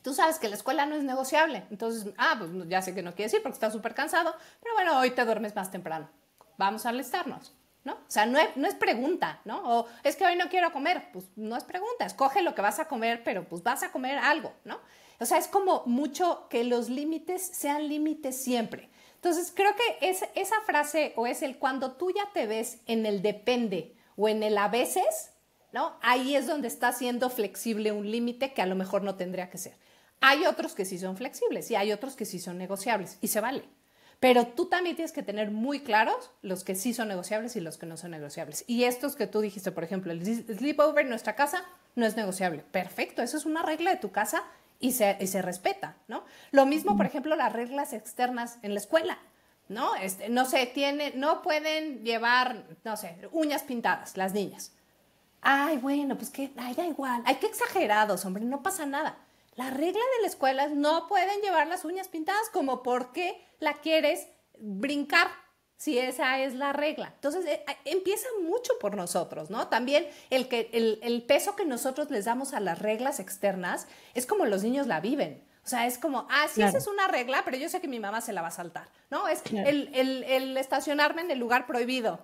Tú sabes que la escuela no es negociable. Entonces, pues ya sé que no quieres ir porque estás súper cansado, pero bueno, hoy te duermes más temprano. Vamos a alistarnos, ¿no? O sea, no es pregunta, ¿no? O es que hoy no quiero comer. Pues no es pregunta. Escoge lo que vas a comer, pero pues vas a comer algo, ¿no? O sea, es como mucho que los límites sean límites siempre. Entonces, creo que esa frase o es el cuando tú ya te ves en el depende o en el a veces, ¿no? Ahí es donde está siendo flexible un límite que a lo mejor no tendría que ser. Hay otros que sí son flexibles y hay otros que sí son negociables y se vale. Pero tú también tienes que tener muy claros los que sí son negociables y los que no son negociables. Y estos que tú dijiste, por ejemplo, el sleepover en nuestra casa no es negociable. Perfecto, eso es una regla de tu casa y se respeta, ¿no? Lo mismo, por ejemplo, las reglas externas en la escuela, ¿no? No sé, no pueden llevar, no sé, uñas pintadas las niñas. Ay, bueno, pues que, da igual. Ay, qué exagerados, hombre, no pasa nada. La regla de la escuela es no pueden llevar las uñas pintadas, como por qué la quieres brincar si esa es la regla. Entonces, empieza mucho por nosotros, ¿no? También el peso que nosotros les damos a las reglas externas es como los niños la viven. O sea, es como, sí, claro, esa es una regla, pero yo sé que mi mamá se la va a saltar, ¿no? Es claro, el estacionarme en el lugar prohibido.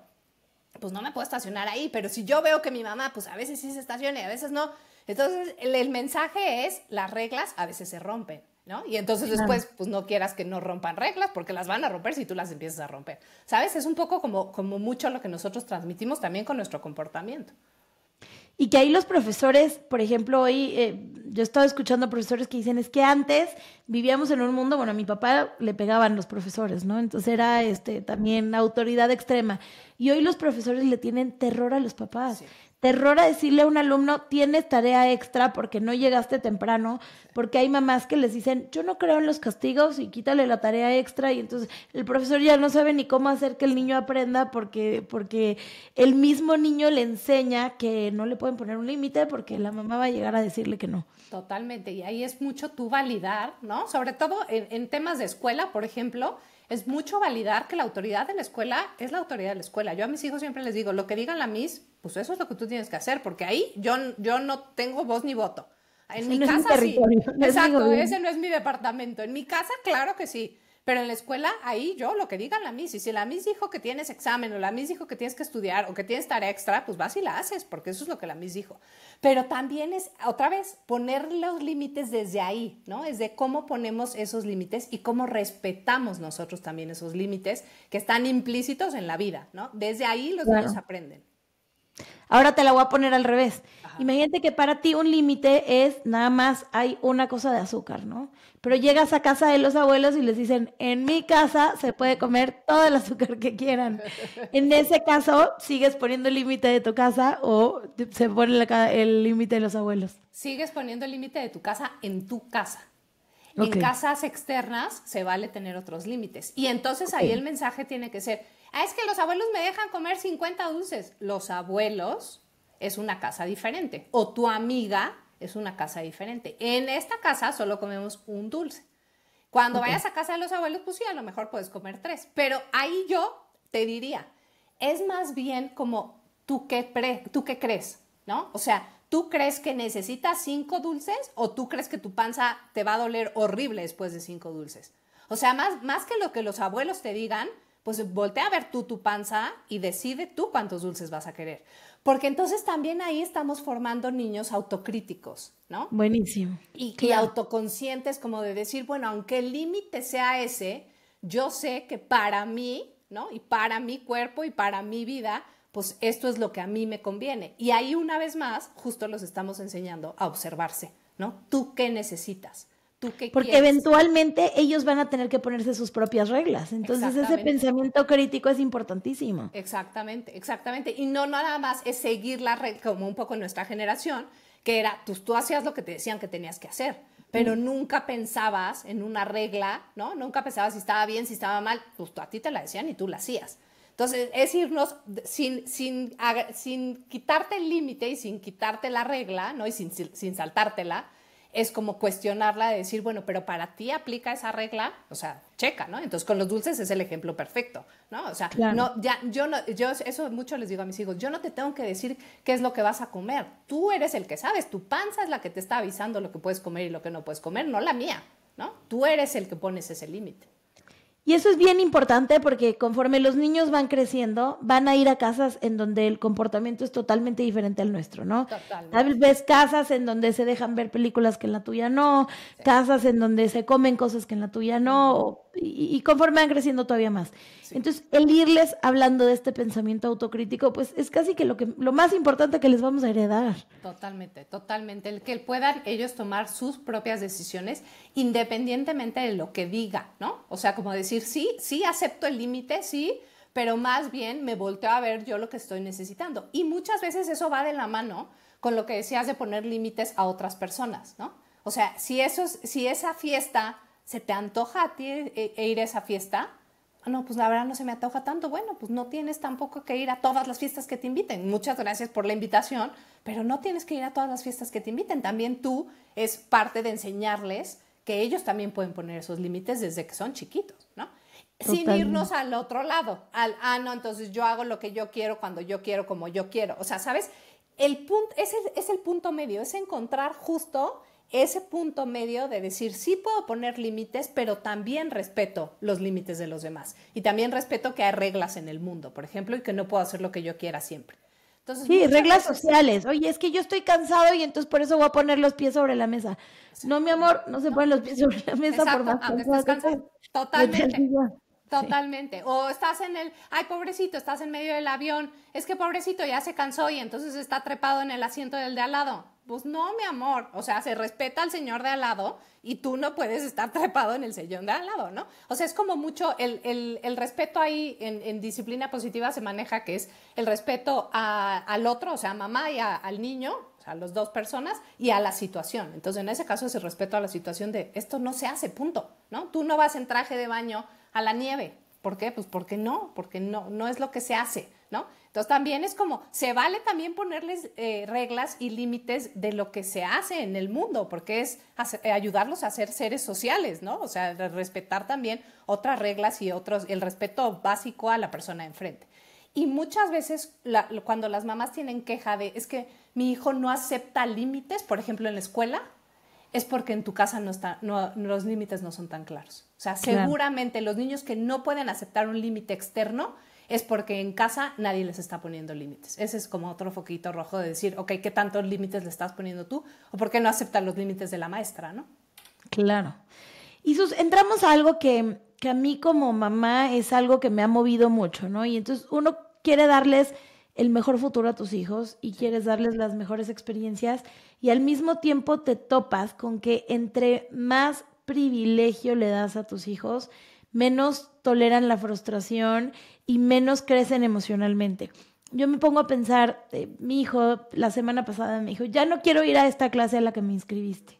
Pues no me puedo estacionar ahí, pero si yo veo que mi mamá, pues a veces sí se estaciona y a veces no. Entonces, el mensaje es, las reglas a veces se rompen, ¿no? Y entonces después, pues no quieras que no rompan reglas, porque las van a romper si tú las empiezas a romper, ¿sabes? Es un poco como mucho lo que nosotros transmitimos también con nuestro comportamiento. Y que ahí los profesores, por ejemplo, hoy yo estaba escuchando profesores que dicen, es que antes vivíamos en un mundo, bueno, a mi papá le pegaban los profesores, ¿no? Entonces era también autoridad extrema. Y hoy los profesores le tienen terror a los papás. Sí. Terror a decirle a un alumno, tienes tarea extra porque no llegaste temprano, porque hay mamás que les dicen, yo no creo en los castigos y quítale la tarea extra, y entonces el profesor ya no sabe ni cómo hacer que el niño aprenda porque el mismo niño le enseña que no le pueden poner un límite porque la mamá va a llegar a decirle que no. Totalmente, y ahí es mucho tú validar, ¿no? Sobre todo en temas de escuela, por ejemplo, es mucho validar que la autoridad de la escuela es la autoridad de la escuela. Yo a mis hijos siempre les digo, lo que diga la Miss, pues eso es lo que tú tienes que hacer, porque ahí yo no tengo voz ni voto. En mi casa sí. Exacto, ese no es mi departamento. En mi casa, claro que sí. Pero en la escuela, ahí yo, lo que diga la Miss. Y si la Miss dijo que tienes examen o la Miss dijo que tienes que estudiar o que tienes tarea extra, pues vas y la haces, porque eso es lo que la Miss dijo. Pero también es, otra vez, poner los límites desde ahí, ¿no? Es de cómo ponemos esos límites y cómo respetamos nosotros también esos límites que están implícitos en la vida, ¿no? Desde ahí los niños aprenden. Ahora te la voy a poner al revés. Ajá. Imagínate que para ti un límite es nada más hay una cosa de azúcar, ¿no? Pero llegas a casa de los abuelos y les dicen, en mi casa se puede comer todo el azúcar que quieran. En ese caso, ¿sigues poniendo el límite de tu casa o se pone el límite de los abuelos? Sigues poniendo el límite de tu casa en tu casa. Okay. En casas externas se vale tener otros límites. Y entonces ahí el mensaje tiene que ser, es que los abuelos me dejan comer 50 dulces. Los abuelos es una casa diferente. O tu amiga es una casa diferente. En esta casa solo comemos un dulce. Cuando vayas a casa de los abuelos, pues sí, a lo mejor puedes comer 3. Pero ahí yo te diría, es más bien como tú qué crees, ¿no? O sea, ¿tú crees que necesitas 5 dulces o tú crees que tu panza te va a doler horrible después de 5 dulces? O sea, más que lo que los abuelos te digan, pues voltea a ver tú tu panza y decide tú cuántos dulces vas a querer. Porque entonces también ahí estamos formando niños autocríticos, ¿no? Buenísimo. Y autoconscientes, como de decir, bueno, aunque el límite sea ese, yo sé que para mí, ¿no? Y para mi cuerpo y para mi vida, pues esto es lo que a mí me conviene. Y ahí una vez más, justo los estamos enseñando a observarse, ¿no? ¿Tú qué necesitas? ¿Tú qué Porque quieres? eventualmente ellos van a tener que ponerse sus propias reglas. Entonces ese pensamiento crítico es importantísimo. Exactamente, exactamente. Y no nada más es seguir la regla, como un poco en nuestra generación, que era, tú hacías lo que te decían que tenías que hacer, pero nunca pensabas en una regla, ¿no? Nunca pensabas si estaba bien, si estaba mal, pues a ti te la decían y tú la hacías. Entonces, es irnos sin quitarte el límite y sin quitarte la regla, ¿no? Y sin saltártela, es como cuestionarla de decir, bueno, pero para ti aplica esa regla, o sea, checa, ¿no? Entonces, con los dulces es el ejemplo perfecto, ¿no? O sea, Claro. no, ya, yo eso mucho les digo a mis hijos, yo no te tengo que decir qué es lo que vas a comer, tú eres el que sabes, tu panza es la que te está avisando lo que puedes comer y lo que no puedes comer, no la mía, ¿no? Tú eres el que pones ese límite. Y eso es bien importante porque conforme los niños van creciendo, van a ir a casas en donde el comportamiento es totalmente diferente al nuestro, ¿no? Totalmente. Tal vez casas en donde se dejan ver películas que en la tuya no, casas en donde se comen cosas que en la tuya no, y conforme van creciendo todavía más. Sí. Entonces, el irles hablando de este pensamiento autocrítico, pues es casi que lo más importante que les vamos a heredar. Totalmente, totalmente. El que puedan ellos tomar sus propias decisiones independientemente de lo que diga, ¿no? O sea, como decir, sí, acepto el límite, sí, pero más bien me volteo a ver yo lo que estoy necesitando. Y muchas veces eso va de la mano con lo que decías de poner límites a otras personas, ¿no? O sea, si esa fiesta se te antoja a ti ir a esa fiesta, no, pues la verdad no se me antoja tanto. Bueno, pues no tienes tampoco que ir a todas las fiestas que te inviten. Muchas gracias por la invitación, pero no tienes que ir a todas las fiestas que te inviten. También tú es parte de enseñarles que ellos también pueden poner esos límites desde que son chiquitos, ¿no? Sin irnos al otro lado, no, entonces yo hago lo que yo quiero, cuando yo quiero, como yo quiero. O sea, ¿sabes? El punto, es el punto medio, es encontrar justo ese punto medio de decir, sí puedo poner límites, pero también respeto los límites de los demás. Y también respeto que hay reglas en el mundo, por ejemplo, y que no puedo hacer lo que yo quiera siempre. Entonces, sí, reglas sociales. Oye, es que yo estoy cansado y entonces por eso voy a poner los pies sobre la mesa. No, mi amor, no se ponen los pies sobre la mesa. Exacto, por más aunque cansado estés que cansado. estés. Vete al Totalmente. sillón. Sí. Totalmente. O estás ay, pobrecito, estás en medio del avión. Es que pobrecito ya se cansó y entonces está trepado en el asiento del de al lado. Pues no, mi amor. O sea, se respeta al señor de al lado y tú no puedes estar trepado en el sillón de al lado, ¿no? O sea, es como mucho el respeto ahí en disciplina positiva se maneja, que es el respeto al otro, o sea, a mamá y al niño, o sea, a las dos personas y a la situación. Entonces, en ese caso es el respeto a la situación de esto no se hace, punto, ¿no? Tú no vas en traje de baño a la nieve. ¿Por qué? Pues porque no es lo que se hace, ¿no? Entonces también es como, se vale también ponerles reglas y límites de lo que se hace en el mundo, porque es ayudarlos a ser seres sociales, ¿no? O sea, respetar también otras reglas y el respeto básico a la persona enfrente. Y muchas veces cuando las mamás tienen queja de, es que mi hijo no acepta límites, por ejemplo, en la escuela, es porque en tu casa los límites no son tan claros. O sea, Claro. seguramente los niños que no pueden aceptar un límite externo es porque en casa nadie les está poniendo límites. Ese es como otro foquito rojo de decir, ok, ¿qué tantos límites le estás poniendo tú? ¿O por qué no aceptan los límites de la maestra, no? Claro. Y entramos a algo que a mí como mamá es algo que me ha movido mucho, ¿no? Y entonces uno quiere darles el mejor futuro a tus hijos y quieres darles las mejores experiencias y al mismo tiempo te topas con que entre más privilegio le das a tus hijos, menos toleran la frustración y menos crecen emocionalmente. Yo me pongo a pensar, mi hijo la semana pasada me dijo, ya no quiero ir a esta clase a la que me inscribiste.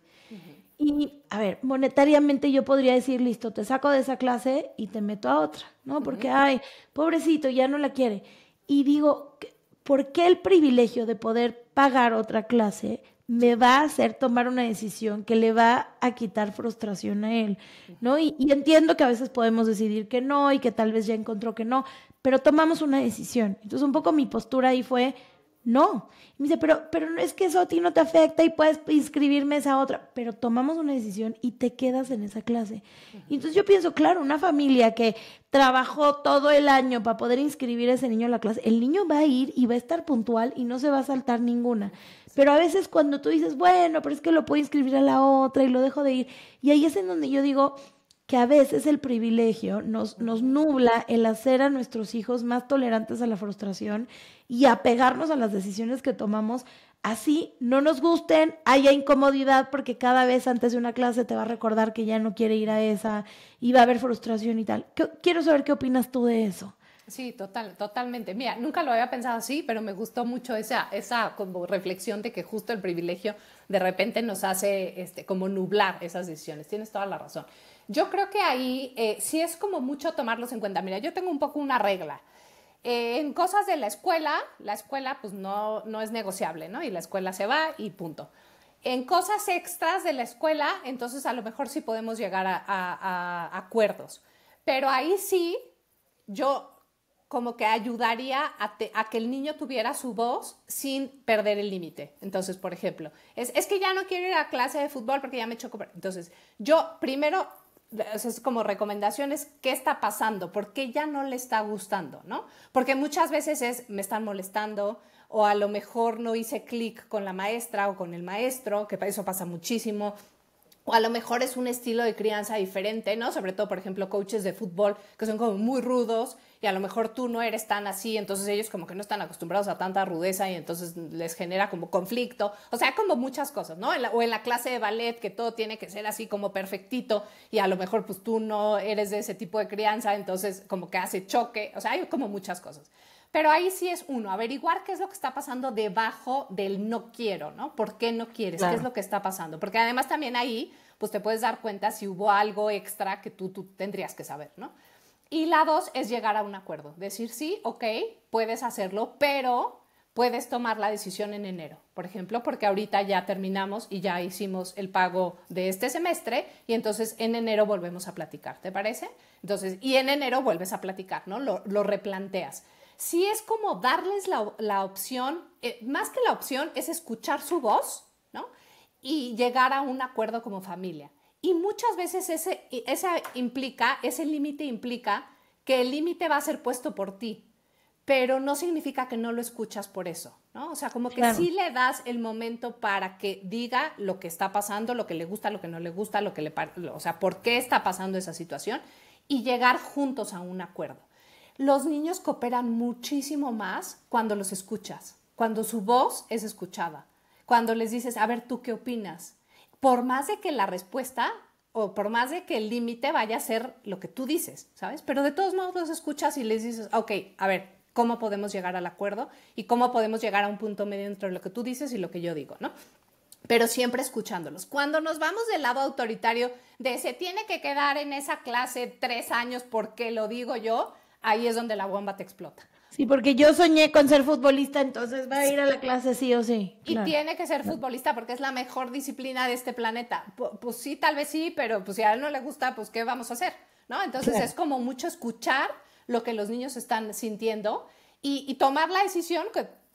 Y, a ver, monetariamente yo podría decir, listo, te saco de esa clase y te meto a otra, ¿no? Porque, ay, pobrecito, ya no la quiere. Y digo, ¿por qué el privilegio de poder pagar otra clase me va a hacer tomar una decisión que le va a quitar frustración a él, ¿no? Y entiendo que a veces podemos decidir que no y que tal vez ya encontró que no, pero tomamos una decisión. Entonces, un poco mi postura ahí fue, no. Y me dice, pero no es que eso a ti no te afecta y puedes inscribirme a esa otra. Pero tomamos una decisión y te quedas en esa clase. Y entonces yo pienso, claro, una familia que trabajó todo el año para poder inscribir a ese niño a la clase, el niño va a ir y va a estar puntual y no se va a saltar ninguna. Pero a veces cuando tú dices, bueno, pero es que lo puedo inscribir a la otra y lo dejo de ir. Y ahí es en donde yo digo, que a veces el privilegio nos nubla el hacer a nuestros hijos más tolerantes a la frustración y apegarnos a las decisiones que tomamos, así no nos gusten, haya incomodidad porque cada vez antes de una clase te va a recordar que ya no quiere ir a esa y va a haber frustración y tal. Quiero saber qué opinas tú de eso. Sí, totalmente. Mira, nunca lo había pensado así, pero me gustó mucho esa como reflexión de que justo el privilegio de repente nos hace como nublar esas decisiones. Tienes toda la razón. Yo creo que ahí sí es como mucho tomarlos en cuenta. Mira, yo tengo un poco una regla. En cosas de la escuela pues no es negociable, ¿no? Y la escuela se va y punto. En cosas extras de la escuela, entonces a lo mejor sí podemos llegar a acuerdos. Pero ahí sí, yo como que ayudaría a que el niño tuviera su voz sin perder el límite. Entonces, por ejemplo, es que ya no quiero ir a clase de fútbol porque ya me choco. Entonces, yo primero, es como recomendaciones, ¿qué está pasando? ¿Por qué ya no le está gustando? ¿No? Porque muchas veces me están molestando, o a lo mejor no hice clic con la maestra o con el maestro, que eso pasa muchísimo. O a lo mejor es un estilo de crianza diferente, ¿no? Sobre todo, por ejemplo, coaches de fútbol que son como muy rudos y a lo mejor tú no eres tan así, entonces ellos como que no están acostumbrados a tanta rudeza y entonces les genera como conflicto. O sea, como muchas cosas, ¿no? O en la clase de ballet que todo tiene que ser así como perfectito y a lo mejor pues tú no eres de ese tipo de crianza, entonces como que hace choque. O sea, hay como muchas cosas. Pero ahí sí es averiguar qué es lo que está pasando debajo del no quiero, ¿no? ¿Por qué no quieres? Claro. ¿Qué es lo que está pasando? Porque además también ahí, pues te puedes dar cuenta si hubo algo extra que tú tendrías que saber, ¿no? Y la 2 es llegar a un acuerdo. Decir, sí, ok, puedes hacerlo, pero puedes tomar la decisión en enero, por ejemplo, porque ahorita ya terminamos y ya hicimos el pago de este semestre y entonces en enero volvemos a platicar, ¿te parece? Entonces, y en enero vuelves a platicar, ¿no? Lo replanteas. Sí es como darles la opción, más que la opción es escuchar su voz, ¿no? Y llegar a un acuerdo como familia. Y muchas veces ese límite implica que el límite va a ser puesto por ti, pero no significa que no lo escuchas por eso, ¿no? O sea, como que claro, sí le das el momento para que diga lo que está pasando, lo que le gusta, lo que no le gusta, o sea, por qué está pasando esa situación y llegar juntos a un acuerdo. Los niños cooperan muchísimo más cuando los escuchas, cuando su voz es escuchada, cuando les dices, a ver, ¿tú qué opinas? Por más de que la respuesta o por más de que el límite vaya a ser lo que tú dices, ¿sabes? Pero de todos modos los escuchas y les dices, ok, a ver, ¿cómo podemos llegar al acuerdo? Y cómo podemos llegar a un punto medio entre lo que tú dices y lo que yo digo, ¿no? Pero siempre escuchándolos. Cuando nos vamos del lado autoritario de se tiene que quedar en esa clase 3 años porque lo digo yo, ahí es donde la bomba te explota. Sí, porque yo soñé con ser futbolista, entonces va a ir a la clase sí o sí. Claro. Y tiene que ser futbolista porque es la mejor disciplina de este planeta. Pues sí, tal vez sí, pero pues si a él no le gusta, pues ¿qué vamos a hacer? ¿No? Entonces es como mucho escuchar lo que los niños están sintiendo y tomar la decisión,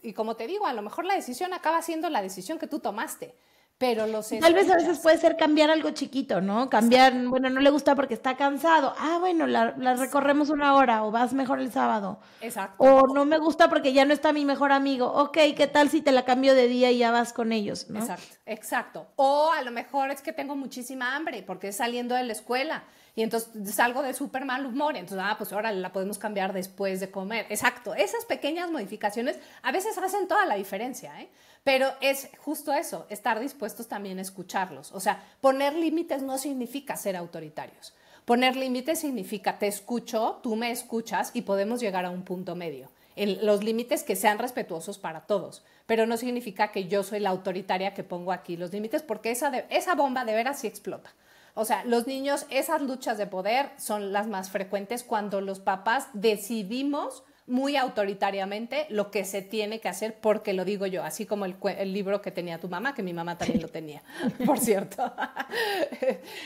y como te digo, a lo mejor la decisión acaba siendo la decisión que tú tomaste. Pero tal vez a veces puede ser cambiar algo chiquito, ¿no? Cambiar, exacto, bueno, no le gusta porque está cansado. Ah, bueno, la recorremos 1 hora o vas mejor el sábado. Exacto. O no me gusta porque ya no está mi mejor amigo. Ok, ¿qué tal si te la cambio de día y ya vas con ellos, ¿no? Exacto. O a lo mejor es que tengo muchísima hambre porque es saliendo de la escuela y entonces salgo de súper mal humor. Entonces, pues ahora la podemos cambiar después de comer. Exacto. Esas pequeñas modificaciones a veces hacen toda la diferencia, ¿eh? Pero es justo eso, estar dispuestos también a escucharlos. O sea, poner límites no significa ser autoritarios. Poner límites significa te escucho, tú me escuchas y podemos llegar a un punto medio. Los límites que sean respetuosos para todos, pero no significa que yo soy la autoritaria que pongo aquí los límites porque esa bomba de veras sí explota. O sea, los niños, esas luchas de poder son las más frecuentes cuando los papás decidimos muy autoritariamente lo que se tiene que hacer porque lo digo yo, así como el libro que tenía tu mamá, que mi mamá también lo tenía, por cierto.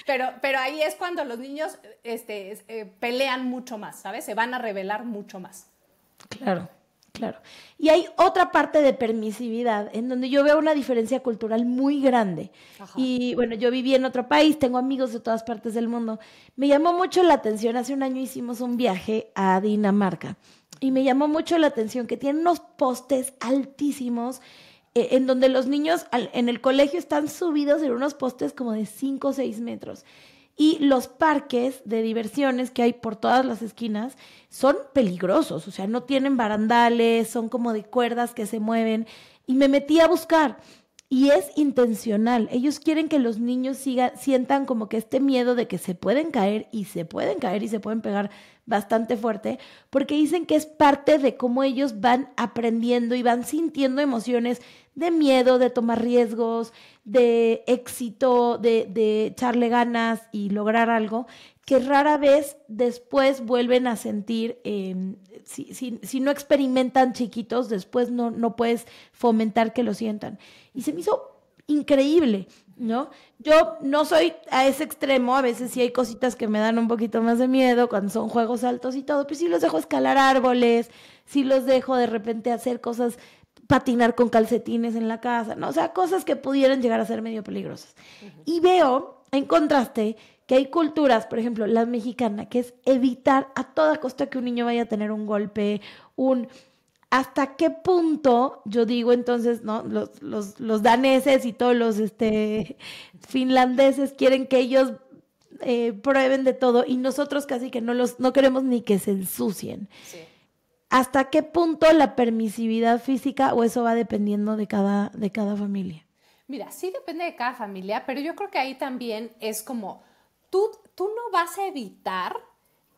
pero ahí es cuando los niños pelean mucho más, ¿sabes? Se van a rebelar mucho más. Claro, claro. Y hay otra parte de permisividad en donde yo veo una diferencia cultural muy grande. Ajá. Y bueno, yo viví en otro país, tengo amigos de todas partes del mundo. Me llamó mucho la atención, hace 1 año hicimos un viaje a Dinamarca. Y me llamó mucho la atención que tienen unos postes altísimos en donde los niños en el colegio están subidos en unos postes como de 5 o 6 metros. Y los parques de diversiones que hay por todas las esquinas son peligrosos, o sea, no tienen barandales, son como de cuerdas que se mueven. Y me metí a buscar. Y es intencional. Ellos quieren que los niños sientan como que este miedo de que se pueden caer y se pueden caer y se pueden pegar bastante fuerte, porque dicen que es parte de cómo ellos van aprendiendo y van sintiendo emociones de miedo, de tomar riesgos, de éxito, de echarle ganas y lograr algo, que rara vez después vuelven a sentir, si no experimentan chiquitos, después no puedes fomentar que lo sientan. Y se me hizo increíble, ¿no? Yo no soy a ese extremo, a veces sí hay cositas que me dan un poquito más de miedo cuando son juegos altos y todo, pues sí los dejo escalar árboles, sí los dejo de repente hacer cosas, patinar con calcetines en la casa, ¿no? O sea, cosas que pudieran llegar a ser medio peligrosas. Y veo, en contraste, que hay culturas, por ejemplo, la mexicana, que es evitar a toda costa que un niño vaya a tener un golpe, ¿hasta qué punto, yo digo entonces, ¿no? Los daneses y todos los finlandeses quieren que ellos prueben de todo y nosotros casi que no queremos ni que se ensucien? Sí. ¿Hasta qué punto la permisividad física o eso va dependiendo de cada familia? Mira, sí depende de cada familia, pero yo creo que ahí también es como, tú no vas a evitar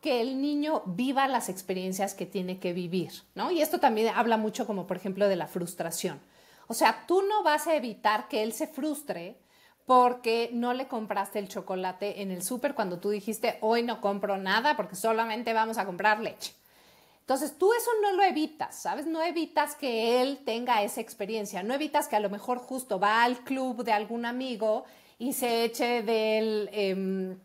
que el niño viva las experiencias que tiene que vivir, ¿no? Y esto también habla mucho como, por ejemplo, de la frustración. O sea, tú no vas a evitar que él se frustre porque no le compraste el chocolate en el súper cuando tú dijiste, hoy no compro nada porque solamente vamos a comprar leche. Entonces, tú eso no lo evitas, ¿sabes? No evitas que él tenga esa experiencia, no evitas que a lo mejor justo va al club de algún amigo y se eche de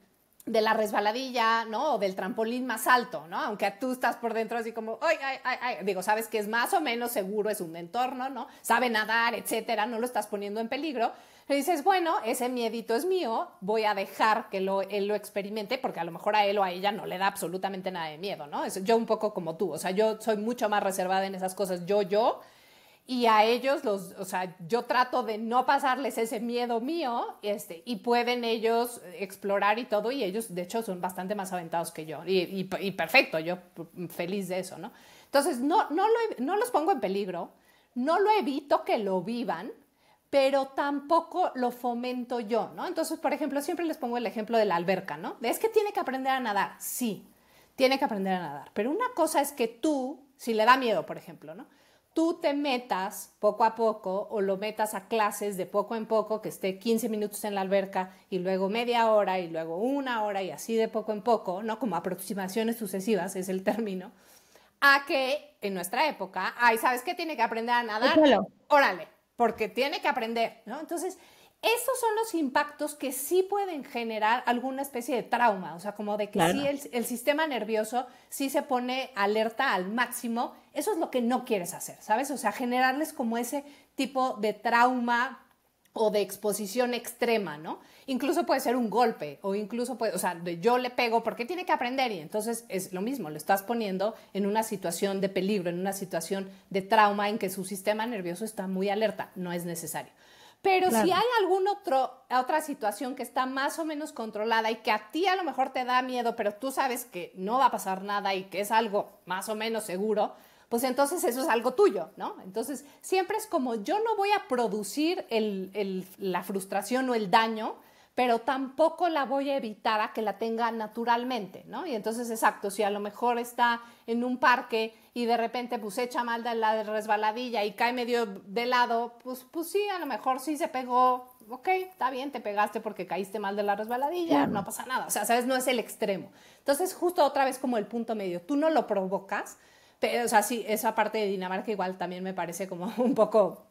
la resbaladilla, ¿no? O del trampolín más alto, ¿no? Aunque tú estás por dentro así como, ay, ay, ay, ay. Digo, sabes que es más o menos seguro, es un entorno, ¿no? Sabe nadar, etcétera, no lo estás poniendo en peligro. Pero dices, bueno, ese miedito es mío, voy a dejar que él lo experimente, porque a lo mejor a él o a ella no le da absolutamente nada de miedo, ¿no? Yo un poco como tú, o sea, yo soy mucho más reservada en esas cosas, y a ellos, o sea, yo trato de no pasarles ese miedo mío, y pueden ellos explorar y todo, y ellos, de hecho, son bastante más aventados que yo, y perfecto, yo feliz de eso, ¿no? Entonces, no los pongo en peligro, no lo evito que lo vivan, pero tampoco lo fomento yo, ¿no? Entonces, por ejemplo, siempre les pongo el ejemplo de la alberca, ¿no? Es que tiene que aprender a nadar, sí, tiene que aprender a nadar, pero una cosa es que tú, si le da miedo, por ejemplo, ¿no? Tú te metas poco a poco o lo metas a clases de poco en poco, que esté 15 minutos en la alberca y luego media hora y luego una hora y así de poco en poco, ¿no? Como aproximaciones sucesivas es el término, a que en nuestra época, ay, ¿sabes qué? Tiene que aprender a nadar, órale, porque tiene que aprender, ¿no? Entonces, esos son los impactos que sí pueden generar alguna especie de trauma, o sea, como de que claro, sí el sistema nervioso sí se pone alerta al máximo. Eso es lo que no quieres hacer, ¿sabes? O sea, generarles como ese tipo de trauma o de exposición extrema, ¿no? Incluso puede ser un golpe o incluso puede, o sea, yo le pego porque tiene que aprender y entonces es lo mismo, lo estás poniendo en una situación de peligro, en una situación de trauma en que su sistema nervioso está muy alerta, no es necesario. Pero claro, si hay otra situación que está más o menos controlada y que a ti a lo mejor te da miedo, pero tú sabes que no va a pasar nada y que es algo más o menos seguro, pues entonces eso es algo tuyo, ¿no? Entonces siempre es como yo no voy a producir la frustración o el daño, pero tampoco la voy a evitar a que la tenga naturalmente, ¿no? Y entonces, exacto, si a lo mejor está en un parque y de repente pues echa mal de la resbaladilla y cae medio de lado, pues sí, a lo mejor sí se pegó, ok, está bien, te pegaste porque caíste mal de la resbaladilla, claro, no pasa nada, o sea, ¿sabes? No es el extremo. Entonces, justo otra vez como el punto medio, tú no lo provocas, pero, o sea, sí, esa parte de Dinamarca igual también me parece como un poco,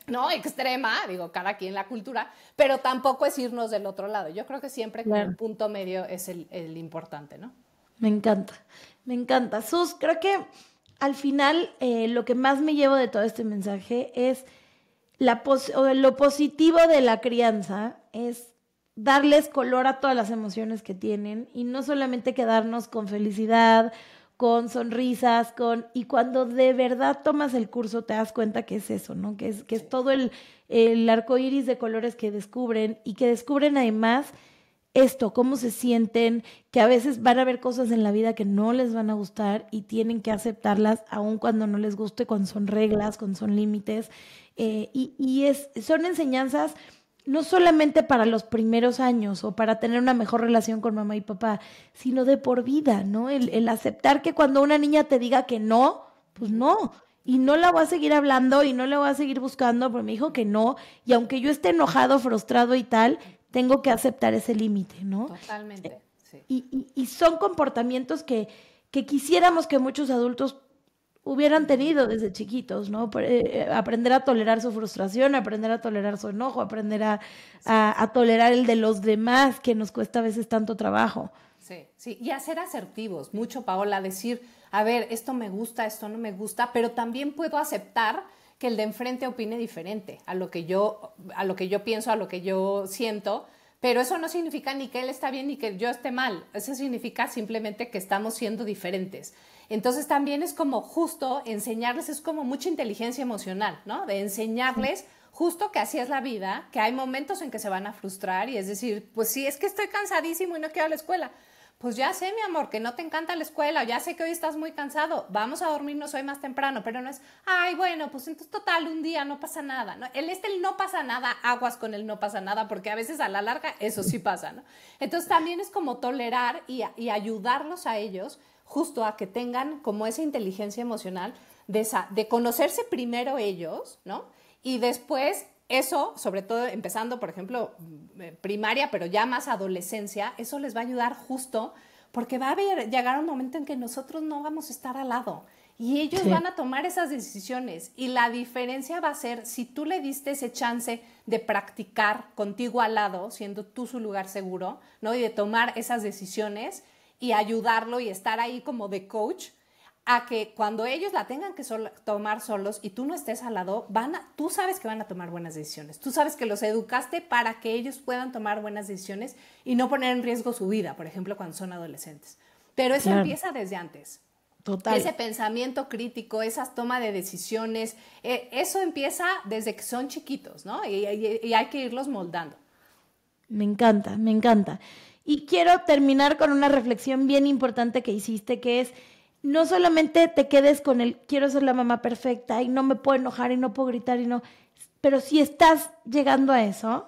no extrema, digo, cada quien la cultura, pero tampoco es irnos del otro lado. Yo creo que siempre claro, como el punto medio es el importante, ¿no? Me encanta, me encanta. Sus, creo que al final lo que más me llevo de todo este mensaje es lo positivo de la crianza es darles color a todas las emociones que tienen y no solamente quedarnos con felicidad, con sonrisas, y cuando de verdad tomas el curso te das cuenta que es eso, ¿no? Que es todo el arco iris de colores que descubren y que descubren además esto, cómo se sienten, que a veces van a haber cosas en la vida que no les van a gustar y tienen que aceptarlas aun cuando no les guste, cuando son reglas, cuando son límites. Son enseñanzas no solamente para los primeros años o para tener una mejor relación con mamá y papá, sino de por vida, ¿no? El aceptar que cuando una niña te diga que no, pues no. Y no la voy a seguir hablando y no la voy a seguir buscando porque me dijo que no. Y aunque yo esté enojado, frustrado y tal, tengo que aceptar ese límite, ¿no? Totalmente, sí. Y son comportamientos que quisiéramos que muchos adultos hubieran tenido desde chiquitos, ¿no? Aprender a tolerar su frustración, aprender a tolerar su enojo, aprender a tolerar el de los demás, que nos cuesta a veces tanto trabajo. Sí, sí, y a ser asertivos, mucho, Paola, decir, a ver, esto me gusta, esto no me gusta, pero también puedo aceptar que el de enfrente opine diferente a lo que yo pienso, a lo que yo siento, pero eso no significa ni que él está bien ni que yo esté mal, eso significa simplemente que estamos siendo diferentes. Entonces también es como justo enseñarles, es como mucha inteligencia emocional, ¿no? De enseñarles justo que así es la vida, que hay momentos en que se van a frustrar y es decir, pues sí, es que estoy cansadísimo y no quiero ir a la escuela. Pues ya sé, mi amor, que no te encanta la escuela, ya sé que hoy estás muy cansado, vamos a dormirnos hoy más temprano, pero no es, ay, bueno, pues entonces total, un día no pasa nada, ¿no? El no pasa nada, aguas con el no pasa nada, porque a veces a la larga eso sí pasa, ¿no? Entonces también es como tolerar y ayudarlos a ellos justo a que tengan como esa inteligencia emocional de conocerse primero ellos, ¿no? Y después eso, sobre todo empezando, por ejemplo, primaria, pero ya más adolescencia, eso les va a ayudar justo porque va a llegar un momento en que nosotros no vamos a estar al lado y ellos van a tomar esas decisiones y la diferencia va a ser si tú le diste ese chance de practicar contigo al lado, siendo tú su lugar seguro, ¿no? Y de tomar esas decisiones y ayudarlo y estar ahí como de coach, a que cuando ellos la tengan que tomar solos y tú no estés al lado, tú sabes que van a tomar buenas decisiones. Tú sabes que los educaste para que ellos puedan tomar buenas decisiones y no poner en riesgo su vida, por ejemplo, cuando son adolescentes. Pero eso empieza desde antes. Total. Ese pensamiento crítico, esas tomas de decisiones, eso empieza desde que son chiquitos, ¿no? Y hay que irlos moldando. Me encanta, me encanta. Y quiero terminar con una reflexión bien importante que hiciste, que es: no solamente te quedes con el quiero ser la mamá perfecta y no me puedo enojar y no puedo gritar y no, pero si estás llegando a eso,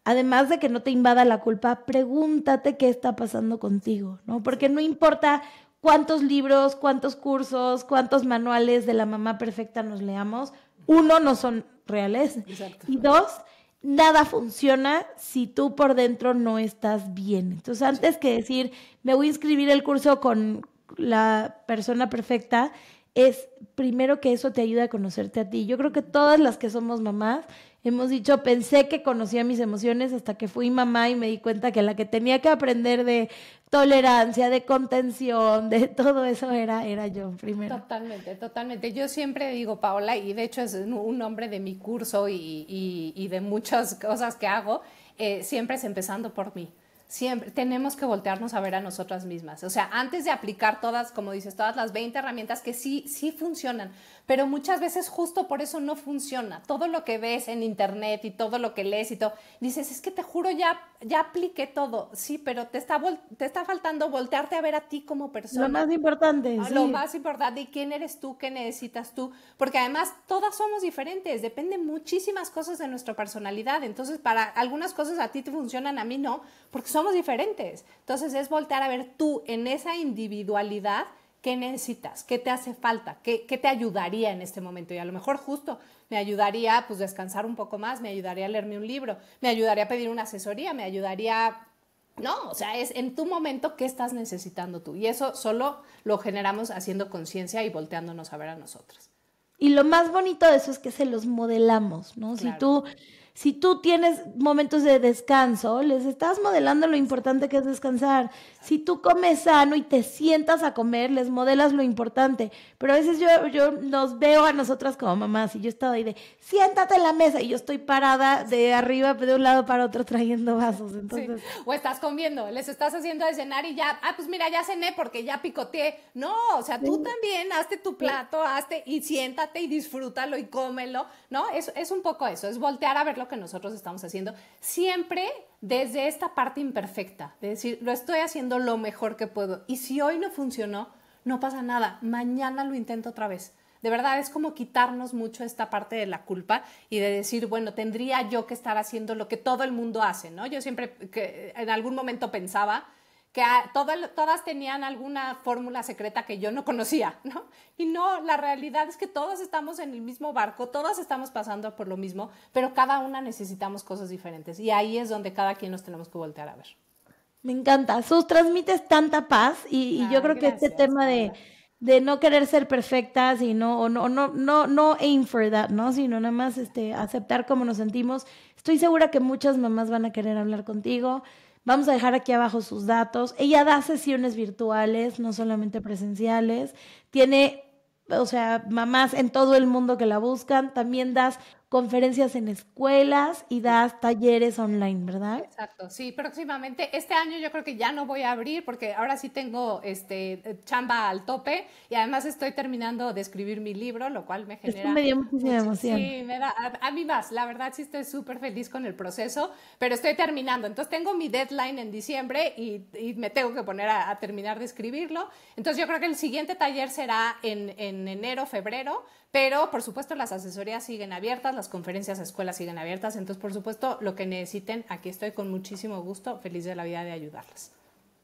además de que no te invada la culpa, pregúntate qué está pasando contigo, ¿no? Porque no importa cuántos libros, cuántos cursos, cuántos manuales de la mamá perfecta nos leamos, uno, no son reales. Exacto. Y dos, nada funciona si tú por dentro no estás bien. Entonces, antes que decir, me voy a inscribir el curso con la persona perfecta, es primero que eso te ayude a conocerte a ti. Yo creo que todas las que somos mamás hemos dicho, pensé que conocía mis emociones hasta que fui mamá y me di cuenta que la que tenía que aprender de tolerancia, de contención, de todo eso era yo primero. Totalmente, totalmente. Yo siempre digo, Paola, y de hecho es un nombre de mi curso y de muchas cosas que hago, siempre es empezando por mí. Siempre tenemos que voltearnos a ver a nosotras mismas. O sea, antes de aplicar todas, como dices, todas las 20 herramientas que sí funcionan, pero muchas veces justo por eso no funciona. Todo lo que ves en internet y todo lo que lees y todo, dices, es que te juro, ya apliqué todo. Sí, pero te está faltando voltearte a ver a ti como persona. Lo más importante, Lo más importante, ¿y quién eres tú? ¿Qué necesitas tú? Porque además todas somos diferentes, dependen muchísimas cosas de nuestra personalidad. Entonces, para algunas cosas a ti te funcionan, a mí no, porque somos diferentes. Entonces, es voltear a ver tú en esa individualidad qué necesitas, qué te hace falta, qué te ayudaría en este momento. Y a lo mejor justo me ayudaría pues descansar un poco más, me ayudaría a leerme un libro, me ayudaría a pedir una asesoría, me ayudaría... No, o sea, es en tu momento qué estás necesitando tú. Y eso solo lo generamos haciendo conciencia y volteándonos a ver a nosotros. Y lo más bonito de eso es que se los modelamos, ¿no? Claro. Si tú tienes momentos de descanso, les estás modelando lo importante que es descansar. Si tú comes sano y te sientas a comer, les modelas lo importante. Pero a veces yo nos veo a nosotras como mamás y yo he estado ahí de, siéntate en la mesa, y yo estoy parada de arriba, de un lado para otro trayendo vasos. Entonces... Sí. O estás comiendo, les estás haciendo de cenar y ya, pues mira, ya cené porque ya picoteé. No, o sea, tú también hazte tu plato, y siéntate y disfrútalo y cómelo, ¿no? Es un poco eso, es voltear a ver lo que nosotros estamos haciendo, siempre desde esta parte imperfecta, de decir, lo estoy haciendo lo mejor que puedo. Y si hoy no funcionó, no pasa nada, mañana lo intento otra vez. De verdad, es como quitarnos mucho esta parte de la culpa y de decir, bueno, tendría yo que estar haciendo lo que todo el mundo hace, ¿no? Yo siempre, que en algún momento pensaba que todas tenían alguna fórmula secreta que yo no conocía, ¿no? Y no, la realidad es que todos estamos en el mismo barco, todos estamos pasando por lo mismo, pero cada una necesitamos cosas diferentes. Y ahí es donde cada quien nos tenemos que voltear a ver. Me encanta. Sus transmites tanta paz y yo creo que este Gracias, tema Paula. de no querer ser perfectas y no aim for that, ¿no? Sino nada más aceptar cómo nos sentimos. Estoy segura que muchas mamás van a querer hablar contigo. Vamos a dejar aquí abajo sus datos. Ella da sesiones virtuales, no solamente presenciales. Tiene, o sea, mamás en todo el mundo que la buscan. También das conferencias en escuelas y das talleres online, ¿verdad? Exacto, sí, próximamente. Este año yo creo que ya no voy a abrir porque ahora sí tengo chamba al tope y además estoy terminando de escribir mi libro, lo cual me Esto genera me dio muchísima emoción. sí, me da a mí más. La verdad sí estoy súper feliz con el proceso, pero estoy terminando. Entonces tengo mi deadline en diciembre y me tengo que poner a terminar de escribirlo. Entonces yo creo que el siguiente taller será en enero, febrero. Pero, por supuesto, las asesorías siguen abiertas, las conferencias a escuelas siguen abiertas. Entonces, por supuesto, lo que necesiten, aquí estoy con muchísimo gusto, feliz de la vida de ayudarlas.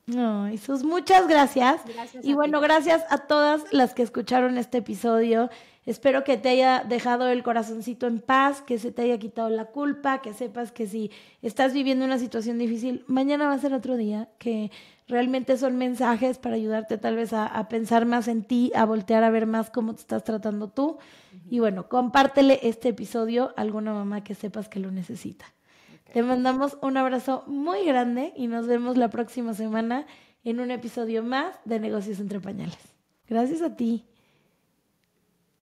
No, Jesús, muchas gracias. Gracias Y a ti. bueno, gracias a todas las que escucharon este episodio. Espero que te haya dejado el corazoncito en paz, que se te haya quitado la culpa, que sepas que si estás viviendo una situación difícil, mañana va a ser otro día, que realmente son mensajes para ayudarte tal vez a pensar más en ti, a voltear a ver más cómo te estás tratando tú. Y bueno, compártele este episodio a alguna mamá que sepas que lo necesita. Te Okay. mandamos un abrazo muy grande y nos vemos la próxima semana en un episodio más de Negocios entre Pañales. Gracias a ti.